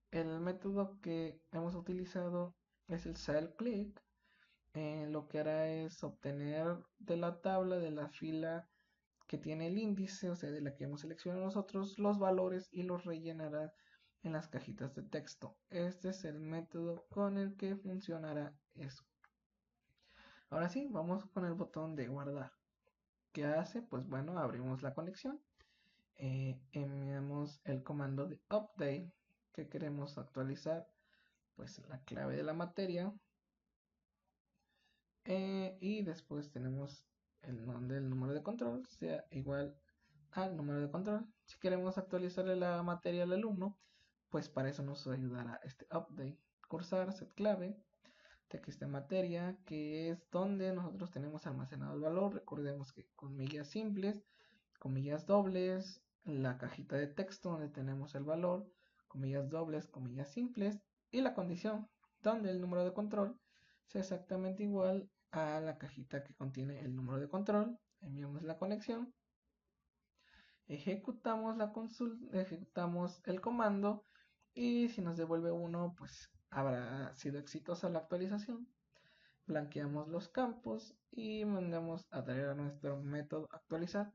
el método que hemos utilizado es el self-click. Lo que hará es obtener de la tabla de la fila que tiene el índice, o sea, de la que hemos seleccionado nosotros, los valores y los rellenará en las cajitas de texto. Este es el método con el que funcionará eso. Ahora sí, vamos con el botón de guardar. ¿Qué hace? Pues bueno, abrimos la conexión, enviamos el comando de update que queremos actualizar, pues la clave de la materia, y después tenemos el nombre del número de control, sea igual al número de control. Si queremos actualizarle la materia al alumno, pues para eso nos ayudará este update. Cursar, set clave, texto de materia, que es donde nosotros tenemos almacenado el valor. Recordemos que comillas simples, comillas dobles, la cajita de texto donde tenemos el valor, comillas dobles, comillas simples y la condición donde el número de control sea exactamente igual a la cajita que contiene el número de control. Enviamos la conexión, ejecutamos la consulta, ejecutamos el comando y si nos devuelve 1 pues habrá sido exitosa la actualización. Blanqueamos los campos y mandamos a traer a nuestro método actualizar,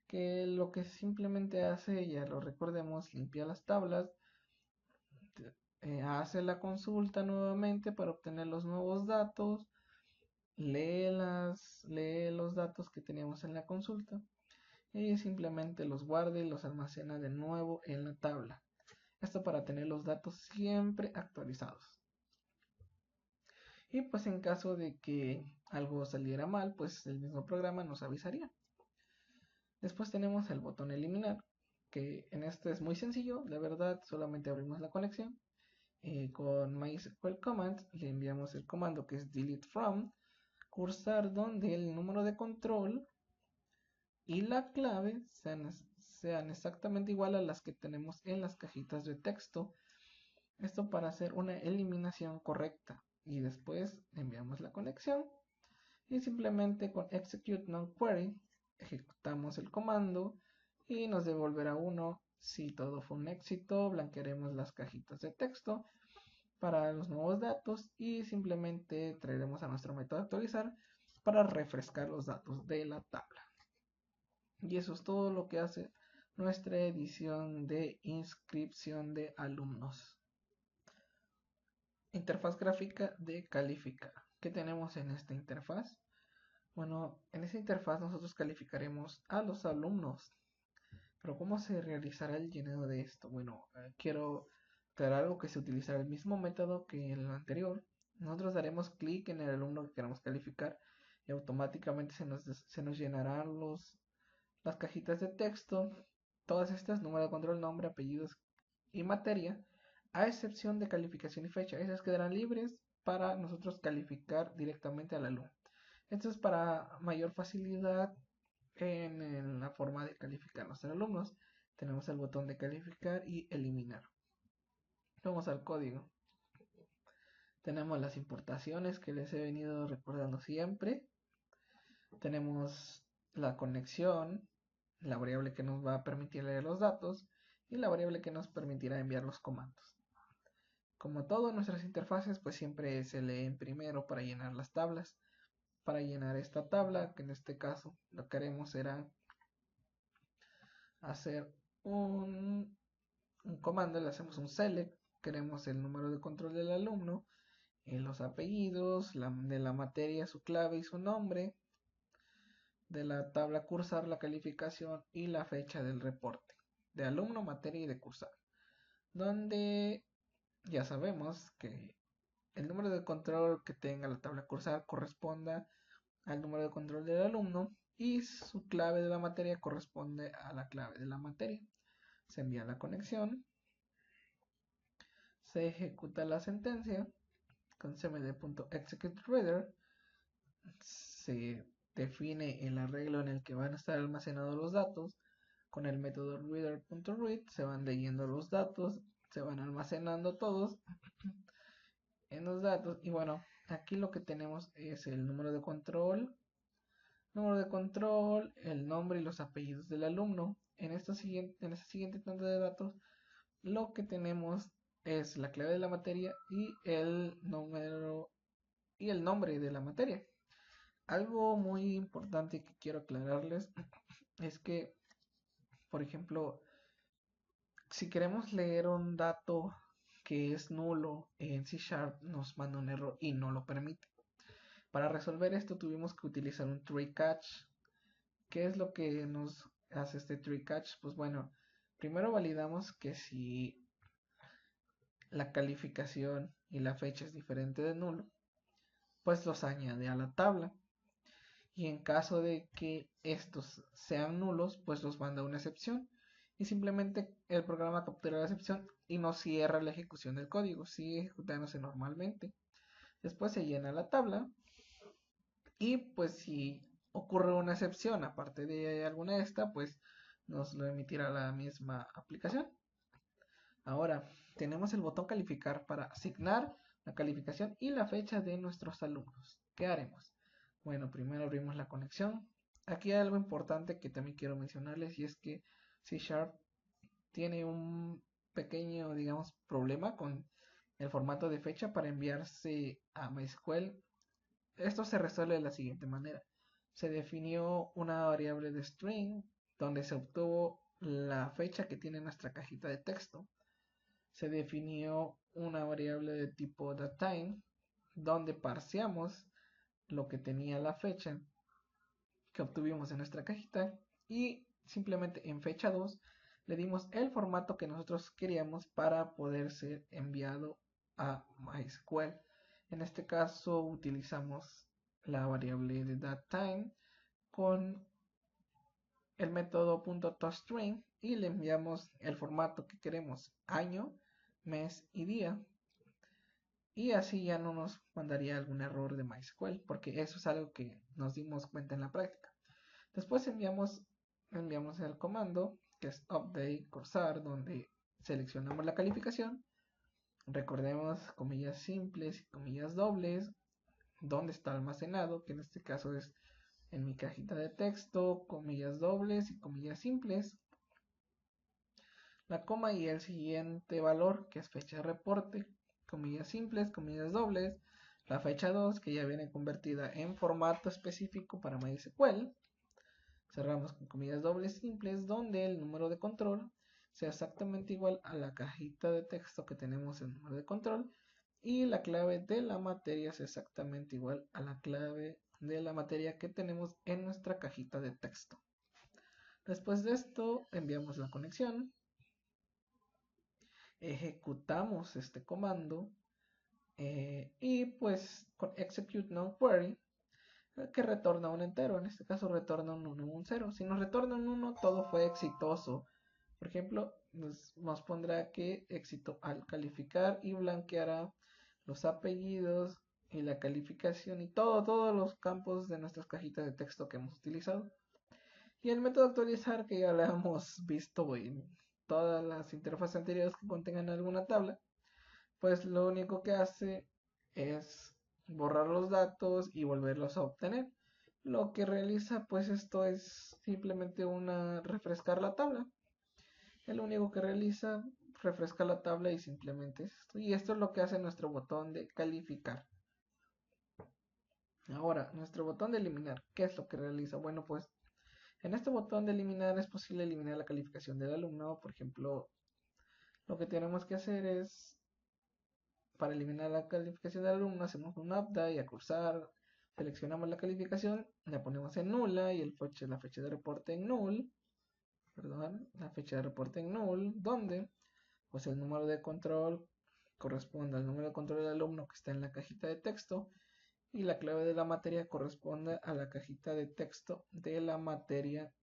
que lo que simplemente hace, ya lo recordemos, limpia las tablas hace la consulta nuevamente para obtener los nuevos datos, lee los datos que teníamos en la consulta y simplemente los guarda y los almacena de nuevo en la tabla. Esto para tener los datos siempre actualizados. Y pues en caso de que algo saliera mal, pues el mismo programa nos avisaría. Después tenemos el botón eliminar, que en este es muy sencillo, la verdad solamente abrimos la conexión. Con MySQL Commands le enviamos el comando que es delete from, cursar donde el número de control y la clave sean exactamente igual a las que tenemos en las cajitas de texto. Esto para hacer una eliminación correcta. Y después enviamos la conexión y simplemente con execute non-query ejecutamos el comando y nos devolverá 1 si todo fue un éxito. Blanquearemos las cajitas de texto para los nuevos datos y simplemente traeremos a nuestro método actualizar para refrescar los datos de la tabla. Y eso es todo lo que hace nuestra edición de inscripción de alumnos. Interfaz gráfica de calificar. ¿Qué tenemos en esta interfaz? Bueno, en esta interfaz nosotros calificaremos a los alumnos. Pero ¿cómo se realizará el llenado de esto? Bueno, quiero aclarar algo, que se utilizará el mismo método que en el anterior. Nosotros daremos clic en el alumno que queramos calificar y automáticamente se nos llenarán las cajitas de texto. Todas estas, número de control, nombre, apellidos y materia, a excepción de calificación y fecha. Esas quedarán libres para nosotros calificar directamente al alumno. Esto es para mayor facilidad en la forma de calificar a nuestros alumnos. Tenemos el botón de calificar y eliminar. Vamos al código. Tenemos las importaciones que les he venido recordando siempre. Tenemos la conexión, la variable que nos va a permitir leer los datos y la variable que nos permitirá enviar los comandos. Como todo en nuestras interfaces, pues siempre se leen primero para llenar las tablas. Para llenar esta tabla, que en este caso lo que haremos será hacer un comando, le hacemos un select, queremos el número de control del alumno, los apellidos, de la materia, su clave y su nombre, de la tabla cursar, la calificación y la fecha del reporte, de alumno, materia y de cursar, donde ya sabemos que el número de control que tenga la tabla cursar corresponda al número de control del alumno y su clave de la materia corresponde a la clave de la materia. Se envía la conexión, se ejecuta la sentencia con cmd.executeReader, se define el arreglo en el que van a estar almacenados los datos. Con el método reader.read se van leyendo los datos, se van almacenando todos en los datos. Y bueno, aquí lo que tenemos es el número de control, el nombre y los apellidos del alumno. En esta siguiente tanda de datos, lo que tenemos es la clave de la materia y el número y el nombre de la materia. Algo muy importante que quiero aclararles es que, por ejemplo, si queremos leer un dato que es nulo en C# nos manda un error y no lo permite. Para resolver esto tuvimos que utilizar un try catch. ¿Qué es lo que nos hace este try catch? Pues bueno, primero validamos que si la calificación y la fecha es diferente de nulo, pues los añade a la tabla. Y en caso de que estos sean nulos, pues los manda una excepción. Y simplemente el programa captura la excepción y no cierra la ejecución del código, sigue ejecutándose normalmente. Después se llena la tabla y pues si ocurre una excepción aparte de alguna de esta, pues nos lo emitirá la misma aplicación. Ahora tenemos el botón calificar para asignar la calificación y la fecha de nuestros alumnos. ¿Qué haremos? Bueno, primero abrimos la conexión. Aquí hay algo importante que también quiero mencionarles y es que C# tiene un pequeño, digamos, problema con el formato de fecha para enviarse a MySQL. Esto se resuelve de la siguiente manera. Se definió una variable de string donde se obtuvo la fecha que tiene nuestra cajita de texto. se definió una variable de tipo datetime donde parseamos lo que tenía la fecha que obtuvimos en nuestra cajita y simplemente en fecha 2 le dimos el formato que nosotros queríamos para poder ser enviado a MySQL. En este caso utilizamos la variable de datetime con el método .toString y le enviamos el formato que queremos, año, mes y día. Y así ya no nos mandaría algún error de MySQL, porque eso es algo que nos dimos cuenta en la práctica. Después enviamos el comando que es update cursor, donde seleccionamos la calificación. Recordemos comillas simples y comillas dobles, donde está almacenado, que en este caso es en mi cajita de texto, comillas dobles y comillas simples. La coma y el siguiente valor, que es fecha de reporte, comillas simples, comillas dobles. La fecha 2, que ya viene convertida en formato específico para MySQL. Cerramos con comillas dobles simples, donde el número de control sea exactamente igual a la cajita de texto que tenemos el número de control, y la clave de la materia es exactamente igual a la clave de la materia que tenemos en nuestra cajita de texto. Después de esto enviamos la conexión, ejecutamos este comando y pues con execute no query, que retorna un entero, en este caso retorna un 1 un 0. Si nos retorna un 1, todo fue exitoso. Por ejemplo, nos pondrá que éxito al calificar y blanqueará los apellidos y la calificación y todos los campos de nuestras cajitas de texto que hemos utilizado. Y el método actualizar, que ya lo hemos visto en todas las interfaces anteriores que contengan alguna tabla, pues lo único que hace es borrar los datos y volverlos a obtener. Lo que realiza pues esto es simplemente refrescar la tabla. El único que realiza, refresca la tabla y simplemente es esto. Y esto es lo que hace nuestro botón de calificar. Ahora, nuestro botón de eliminar, ¿qué es lo que realiza? Bueno, pues en este botón de eliminar es posible eliminar la calificación del alumno. Por ejemplo, lo que tenemos que hacer es, para eliminar la calificación del alumno, hacemos un update y a cursar, seleccionamos la calificación, la ponemos en nula y la fecha de reporte en null, la fecha de reporte en null, donde pues el número de control corresponde al número de control del alumno que está en la cajita de texto y la clave de la materia corresponde a la cajita de texto de la materia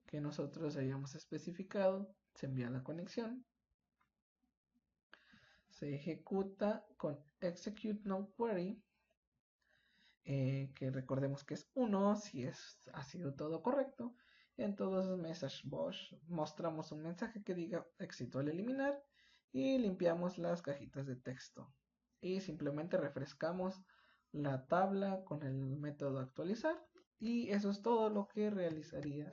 que nosotros hayamos especificado. Se envía la conexión, se ejecuta con execute no query, que recordemos que es 1 si ha sido todo correcto. Entonces message box mostramos un mensaje que diga éxito al eliminar y limpiamos las cajitas de texto y simplemente refrescamos la tabla con el método actualizar, y eso es todo lo que realizaría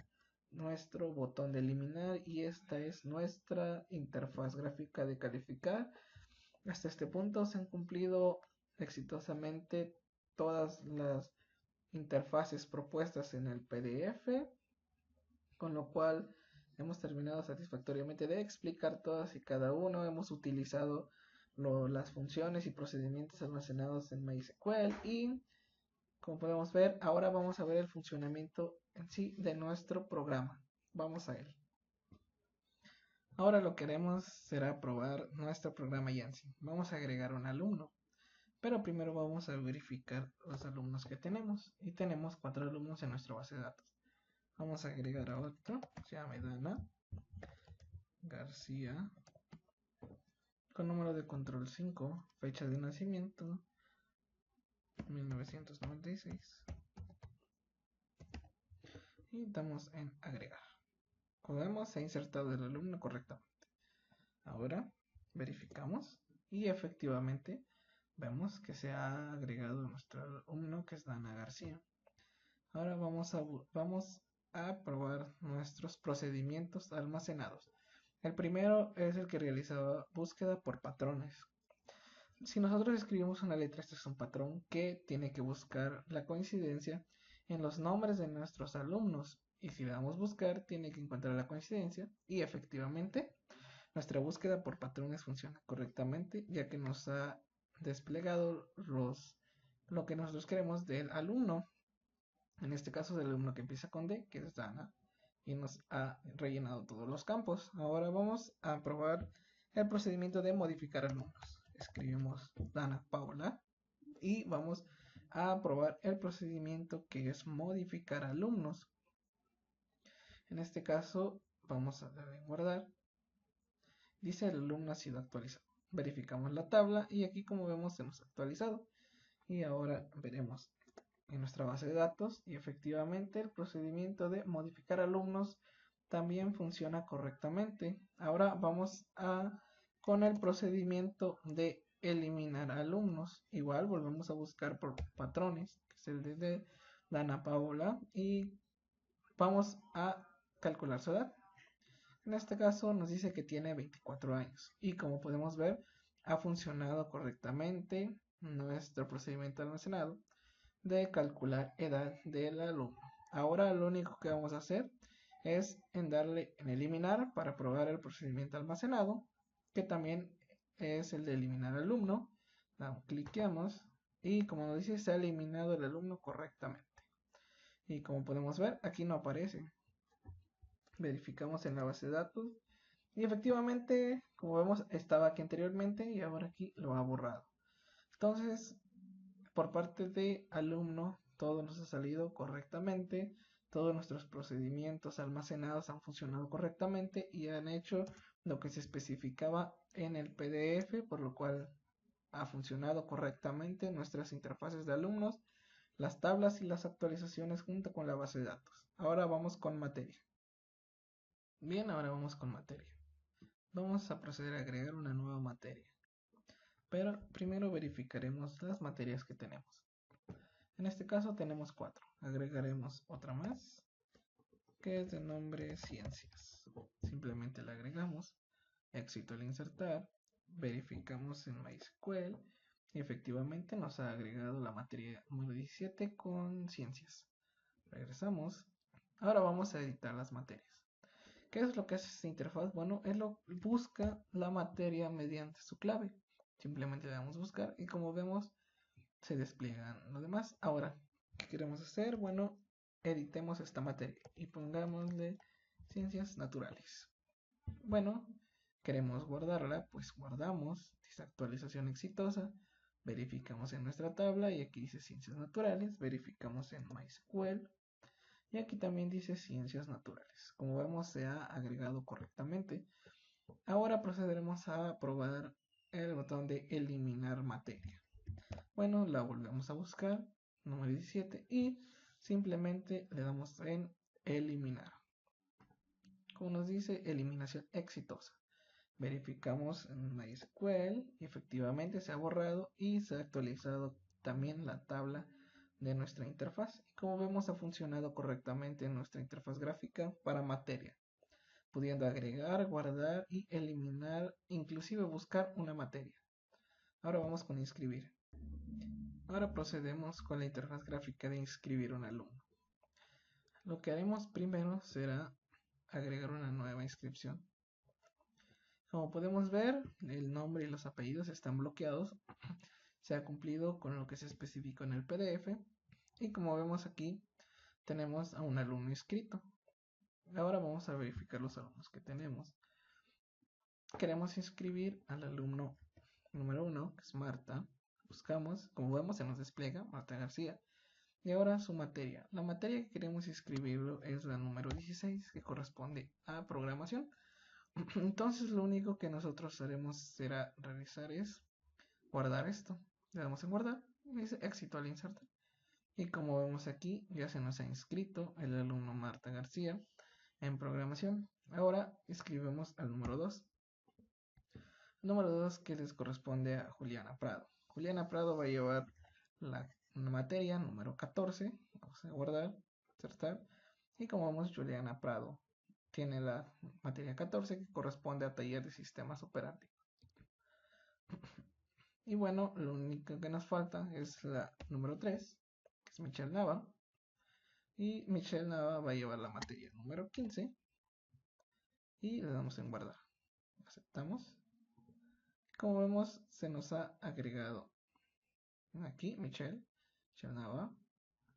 nuestro botón de eliminar. Y esta es nuestra interfaz gráfica de calificar. Hasta este punto se han cumplido exitosamente todas las interfaces propuestas en el PDF, con lo cual hemos terminado satisfactoriamente de explicar todas y cada uno. Hemos utilizado las funciones y procedimientos almacenados en MySQL y, como podemos ver, ahora vamos a ver el funcionamiento en sí de nuestro programa. Vamos a él. Ahora lo que haremos será probar nuestro programa Yancy. Vamos a agregar un alumno, pero primero vamos a verificar los alumnos que tenemos, y tenemos 4 alumnos en nuestra base de datos. Vamos a agregar a otro, se llama Dana García, con número de control 5, fecha de nacimiento 1996, y damos en agregar. Como vemos, se ha insertado el alumno correctamente. Ahora verificamos y efectivamente vemos que se ha agregado nuestro alumno, que es Dana García. Ahora vamos a probar nuestros procedimientos almacenados. El primero es el que realiza búsqueda por patrones. Si nosotros escribimos una letra, este es un patrón que tiene que buscar la coincidencia en los nombres de nuestros alumnos. Y si le damos buscar, tiene que encontrar la coincidencia. Y efectivamente, Nuestra búsqueda por patrones funciona correctamente, ya que nos ha desplegado lo que nosotros queremos del alumno. En este caso del alumno que empieza con D, que es Dana, y nos ha rellenado todos los campos. Ahora vamos a probar el procedimiento de modificar alumnos. Escribimos Dana Paula y vamos a probar el procedimiento que es modificar alumnos. En este caso vamos a darle guardar. Dice el alumno ha sido actualizado. Verificamos la tabla y aquí, como vemos, se nos ha actualizado. Y ahora veremos en nuestra base de datos y efectivamente el procedimiento de modificar alumnos también funciona correctamente. Ahora vamos con el procedimiento de eliminar alumnos. Igual volvemos a buscar por patrones, que es el de Dana Paola, y vamos a calcular su edad. En este caso nos dice que tiene 24 años y, como podemos ver, ha funcionado correctamente nuestro procedimiento almacenado de calcular edad del alumno. Ahora lo único que vamos a hacer es darle en eliminar para probar el procedimiento almacenado, que también es el de eliminar alumno. Cliqueamos y, como nos dice, se ha eliminado el alumno correctamente. Y como podemos ver, aquí no aparece. Verificamos en la base de datos y efectivamente, como vemos, estaba aquí anteriormente y ahora aquí lo ha borrado. Entonces, por parte de alumno, todo nos ha salido correctamente, todos nuestros procedimientos almacenados han funcionado correctamente y han hecho lo que se especificaba en el PDF, por lo cual ha funcionado correctamente nuestras interfaces de alumnos, las tablas y las actualizaciones junto con la base de datos. Ahora vamos con materia. Bien, ahora vamos con materia. Vamos a proceder a agregar una nueva materia, pero primero verificaremos las materias que tenemos. En este caso tenemos 4. Agregaremos otra más, que es de nombre Ciencias. Simplemente la agregamos, éxito al insertar, verificamos en MySQL y efectivamente nos ha agregado la materia número 17 con Ciencias. Regresamos. Ahora vamos a editar las materias. ¿Qué es lo que hace esta interfaz? Bueno, él busca la materia mediante su clave. Simplemente le damos buscar y, como vemos, se despliegan lo demás. Ahora, ¿qué queremos hacer? Bueno, editemos esta materia y pongámosle Ciencias Naturales. Bueno, queremos guardarla, pues guardamos, dice actualización exitosa, verificamos en nuestra tabla y aquí dice Ciencias Naturales, verificamos en MySQL y aquí también dice Ciencias Naturales. Como vemos, se ha agregado correctamente. Ahora procederemos a probar el botón de eliminar materia. Bueno, la volvemos a buscar, número 17, y simplemente le damos en eliminar. Como nos dice, eliminación exitosa. Verificamos en MySQL y efectivamente se ha borrado y se ha actualizado también la tabla de nuestra interfaz. Y como vemos, ha funcionado correctamente en nuestra interfaz gráfica para materia, pudiendo agregar, guardar y eliminar, inclusive buscar una materia. Ahora vamos con inscribir. Ahora procedemos con la interfaz gráfica de inscribir un alumno. Lo que haremos primero será agregar una nueva inscripción. Como podemos ver, el nombre y los apellidos están bloqueados. Se ha cumplido con lo que se especificó en el PDF. Y como vemos aquí, tenemos a un alumno inscrito. Ahora vamos a verificar los alumnos que tenemos. Queremos inscribir al alumno número 1, que es Marta. Buscamos, como vemos, se nos despliega Marta García. Y ahora su materia. La materia que queremos inscribirlo es la número 16, que corresponde a programación. Entonces lo único que nosotros haremos será realizar es guardar esto. Le damos en guardar y dice éxito al insertar. Y como vemos aquí, ya se nos ha inscrito el alumno Marta García en programación. Ahora escribimos al número 2. El número 2 que les corresponde a Juliana Prado. Juliana Prado va a llevar la materia número 14. Vamos a guardar, insertar. Y como vemos, Juliana Prado tiene la materia 14 que corresponde a taller de sistemas operativos. Y bueno, lo único que nos falta es la número 3, que es Michelle Nava. Y Michelle Nava va a llevar la materia número 15 y le damos en guardar. Aceptamos. Como vemos, se nos ha agregado aquí Michelle Nava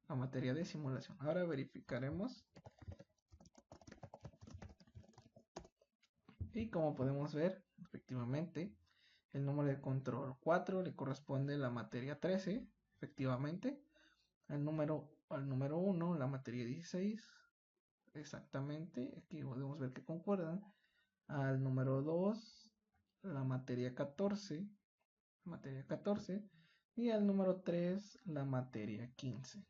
a materia de simulación. Ahora verificaremos. Y como podemos ver, efectivamente, el número de control 4 le corresponde a la materia 13, efectivamente. Al número 1, la materia 16, exactamente. Aquí podemos ver que concuerdan. Al número 2, la materia 14, y al número 3, la materia 15.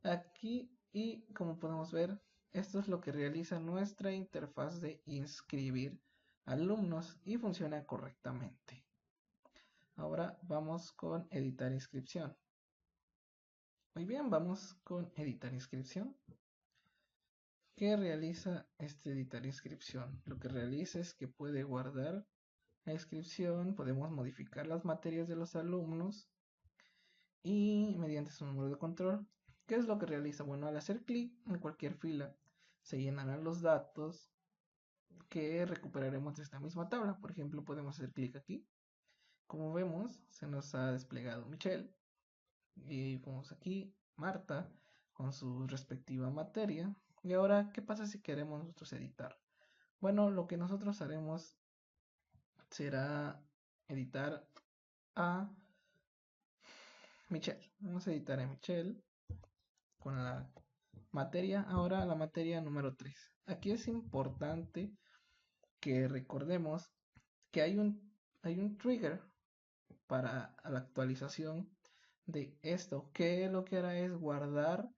Aquí, y como podemos ver, esto es lo que realiza nuestra interfaz de inscribir alumnos y funciona correctamente. Ahora vamos con editar inscripción. Muy bien, vamos con editar inscripción. ¿Qué realiza este editar inscripción? Lo que realiza es que puede guardar la inscripción, podemos modificar las materias de los alumnos y mediante su número de control. ¿Qué es lo que realiza? Bueno, al hacer clic en cualquier fila se llenarán los datos que recuperaremos de esta misma tabla. Por ejemplo, podemos hacer clic aquí. Como vemos, se nos ha desplegado Michelle y vemos aquí Marta con su respectiva materia. Y ahora, ¿qué pasa si queremos nosotros editar? Bueno, lo que nosotros haremos será editar a Michelle. Vamos a editar a Michelle con la materia, ahora la materia número 3. Aquí es importante que recordemos que hay un trigger para la actualización de esto, que lo que hará es guardar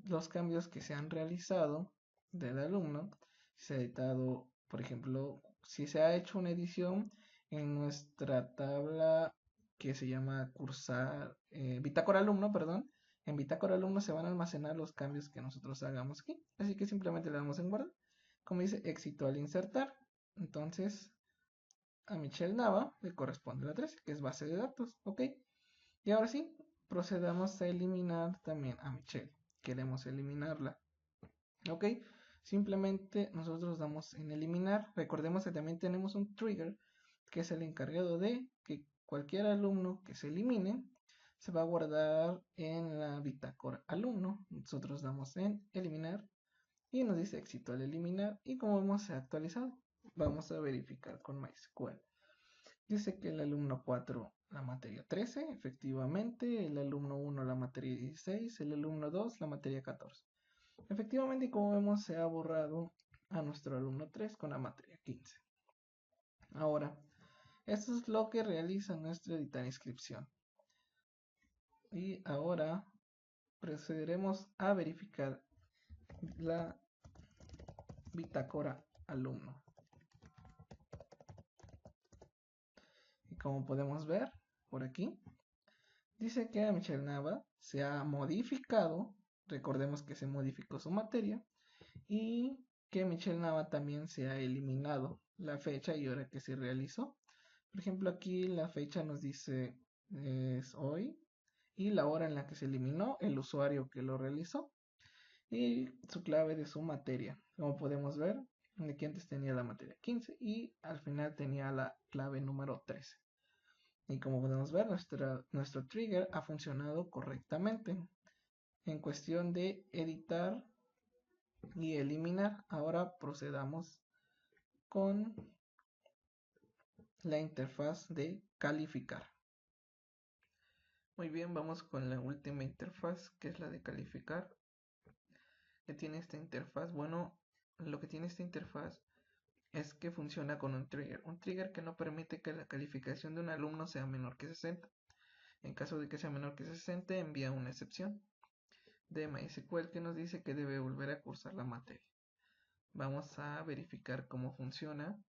los cambios que se han realizado del alumno. Si se ha editado, por ejemplo, si se ha hecho una edición en nuestra tabla que se llama cursar, bitácora alumno, perdón. En bitácora alumno se van a almacenar los cambios que nosotros hagamos aquí. Así que simplemente le damos en guardar. Como dice, éxito al insertar. Entonces, a Michelle Nava le corresponde la 13, que es base de datos. Ok. Y ahora sí, procedamos a eliminar también a Michelle. Queremos eliminarla. Ok. Simplemente nosotros damos en eliminar. Recordemos que también tenemos un trigger que es el encargado de que cualquier alumno que se elimine se va a guardar en la bitácora alumno. Nosotros damos en eliminar y nos dice éxito al eliminar, y como vemos se ha actualizado. Vamos a verificar con MySQL. Dice que el alumno 4 la materia 13, efectivamente, el alumno 1 la materia 16, el alumno 2 la materia 14. Efectivamente, como vemos, se ha borrado a nuestro alumno 3 con la materia 15. Ahora, esto es lo que realiza nuestro editar inscripción. Y ahora procederemos a verificar la bitácora alumno. Y como podemos ver por aquí, dice que a Michelle Nava se ha modificado, recordemos que se modificó su materia, y que Michelle Nava también se ha eliminado la fecha y hora que se realizó. Por ejemplo, aquí la fecha nos dice es hoy y la hora en la que se eliminó, el usuario que lo realizó y su clave de su materia. Como podemos ver, aquí antes tenía la materia 15 y al final tenía la clave número 13. Y como podemos ver, nuestro trigger ha funcionado correctamente. En cuestión de editar y eliminar, ahora procedamos con la interfaz de calificar. Muy bien, vamos con la última interfaz, que es la de calificar. ¿Qué tiene esta interfaz? Bueno, lo que tiene esta interfaz es que funciona con un trigger que no permite que la calificación de un alumno sea menor que 60. En caso de que sea menor que 60, envía una excepción de MySQL que nos dice que debe volver a cursar la materia. Vamos a verificar cómo funciona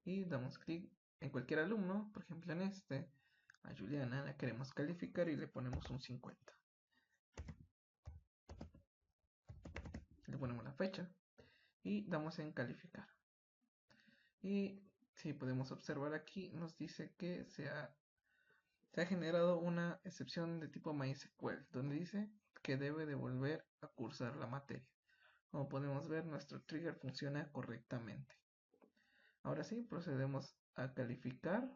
y damos clic en cualquier alumno, por ejemplo en este, a Juliana la queremos calificar y le ponemos un 50. Le ponemos la fecha y damos en calificar. Y si podemos observar aquí, nos dice que se ha generado una excepción de tipo MySQL, donde dice que debe de volver a cursar la materia. Como podemos ver, nuestro trigger funciona correctamente. Ahora sí, procedemos a calificar.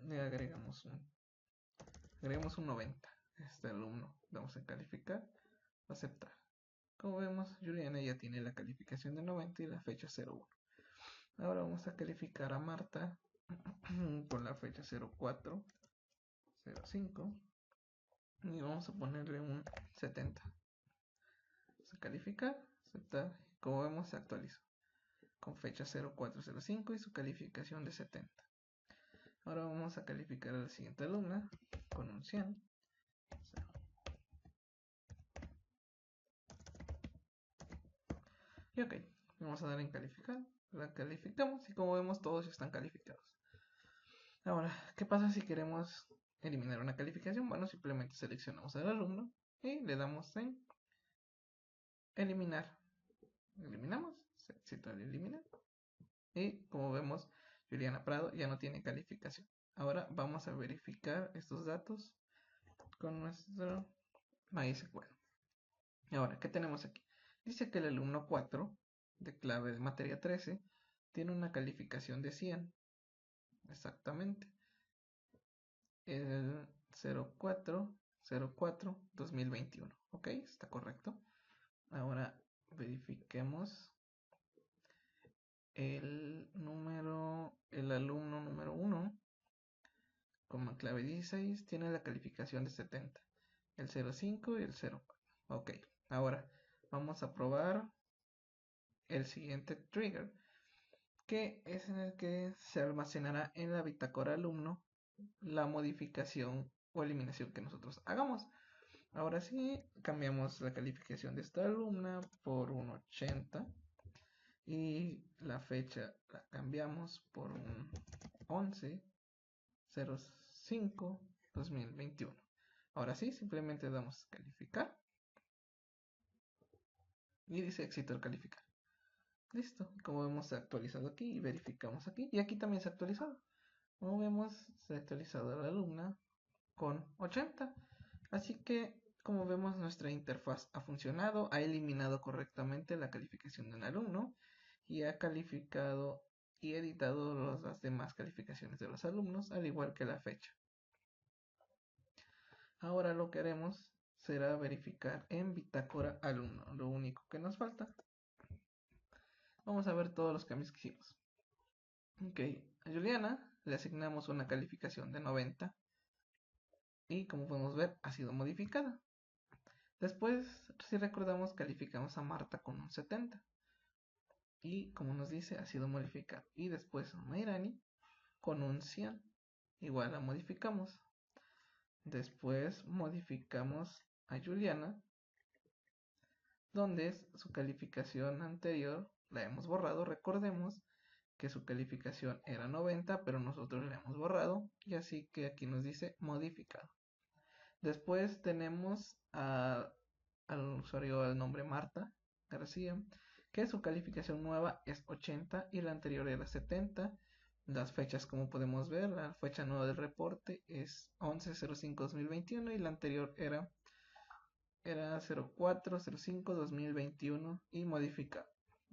Le agregamos un 90. Este alumno, vamos a calificar, aceptar. Como vemos, Juliana ya tiene la calificación de 90 y la fecha 01. Ahora vamos a calificar a Marta con la fecha 04, 05 y vamos a ponerle un 70. Vamos a calificar, aceptar. Como vemos, se actualizó con fecha 0405 y su calificación de 70. Ahora vamos a calificar a la siguiente alumna con un 100. Y ok, vamos a dar en calificar. La calificamos y como vemos todos ya están calificados. Ahora, ¿qué pasa si queremos eliminar una calificación? Bueno, simplemente seleccionamos al alumno y le damos en eliminar. Eliminamos, se éxito al eliminar. Y como vemos, Juliana Prado ya no tiene calificación. Ahora vamos a verificar estos datos con nuestro MySQL. Ahora, ¿qué tenemos aquí? Dice que el alumno 4 de clave de materia 13 tiene una calificación de 100. Exactamente. El 04/04/2021. Ok, está correcto. Ahora verifiquemos el alumno número 1 con clave 16 tiene la calificación de 70. El 05 y el 04. Ok, ahora vamos a probar el siguiente trigger, que es en el que se almacenará en la bitácora alumno la modificación o eliminación que nosotros hagamos. Ahora sí, cambiamos la calificación de esta alumna por un 80 y la fecha la cambiamos por un 11/05/2021. Ahora sí, simplemente damos calificar y dice éxito al calificar. Listo, como vemos se ha actualizado aquí y verificamos aquí y aquí también se ha actualizado. Como vemos se ha actualizado la alumna con 80. Así que como vemos nuestra interfaz ha funcionado, ha eliminado correctamente la calificación de un alumno y ha calificado y editado las demás calificaciones de los alumnos, al igual que la fecha. Ahora lo que haremos será verificar en bitácora alumno, lo único que nos falta. Vamos a ver todos los cambios que hicimos. Ok, a Juliana le asignamos una calificación de 90 y como podemos ver ha sido modificada. Después, si recordamos, calificamos a Marta con un 70 y como nos dice ha sido modificado. Y después a Mayrani con un 100, igual la modificamos. Después modificamos a Juliana, donde su calificación anterior la hemos borrado. Recordemos que su calificación era 90, pero nosotros la hemos borrado y así que aquí nos dice modificado. Después tenemos al usuario al nombre Marta García, que su calificación nueva es 80 y la anterior era 70. Las fechas, como podemos ver, la fecha nueva del reporte es 11/05/2021 y la anterior era 04/05/2021 y modificado.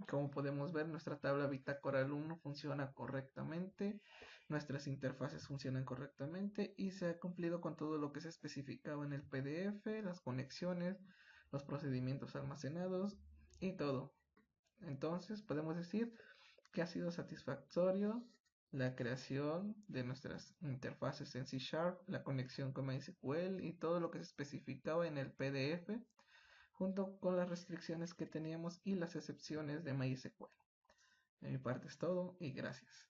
Como podemos ver, nuestra tabla bitácora alumno funciona correctamente, nuestras interfaces funcionan correctamente y se ha cumplido con todo lo que se especificaba en el PDF, las conexiones, los procedimientos almacenados y todo. Entonces podemos decir que ha sido satisfactorio la creación de nuestras interfaces en C#, la conexión con MySQL y todo lo que se especificaba en el PDF, junto con las restricciones que teníamos y las excepciones de MySQL. De mi parte es todo y gracias.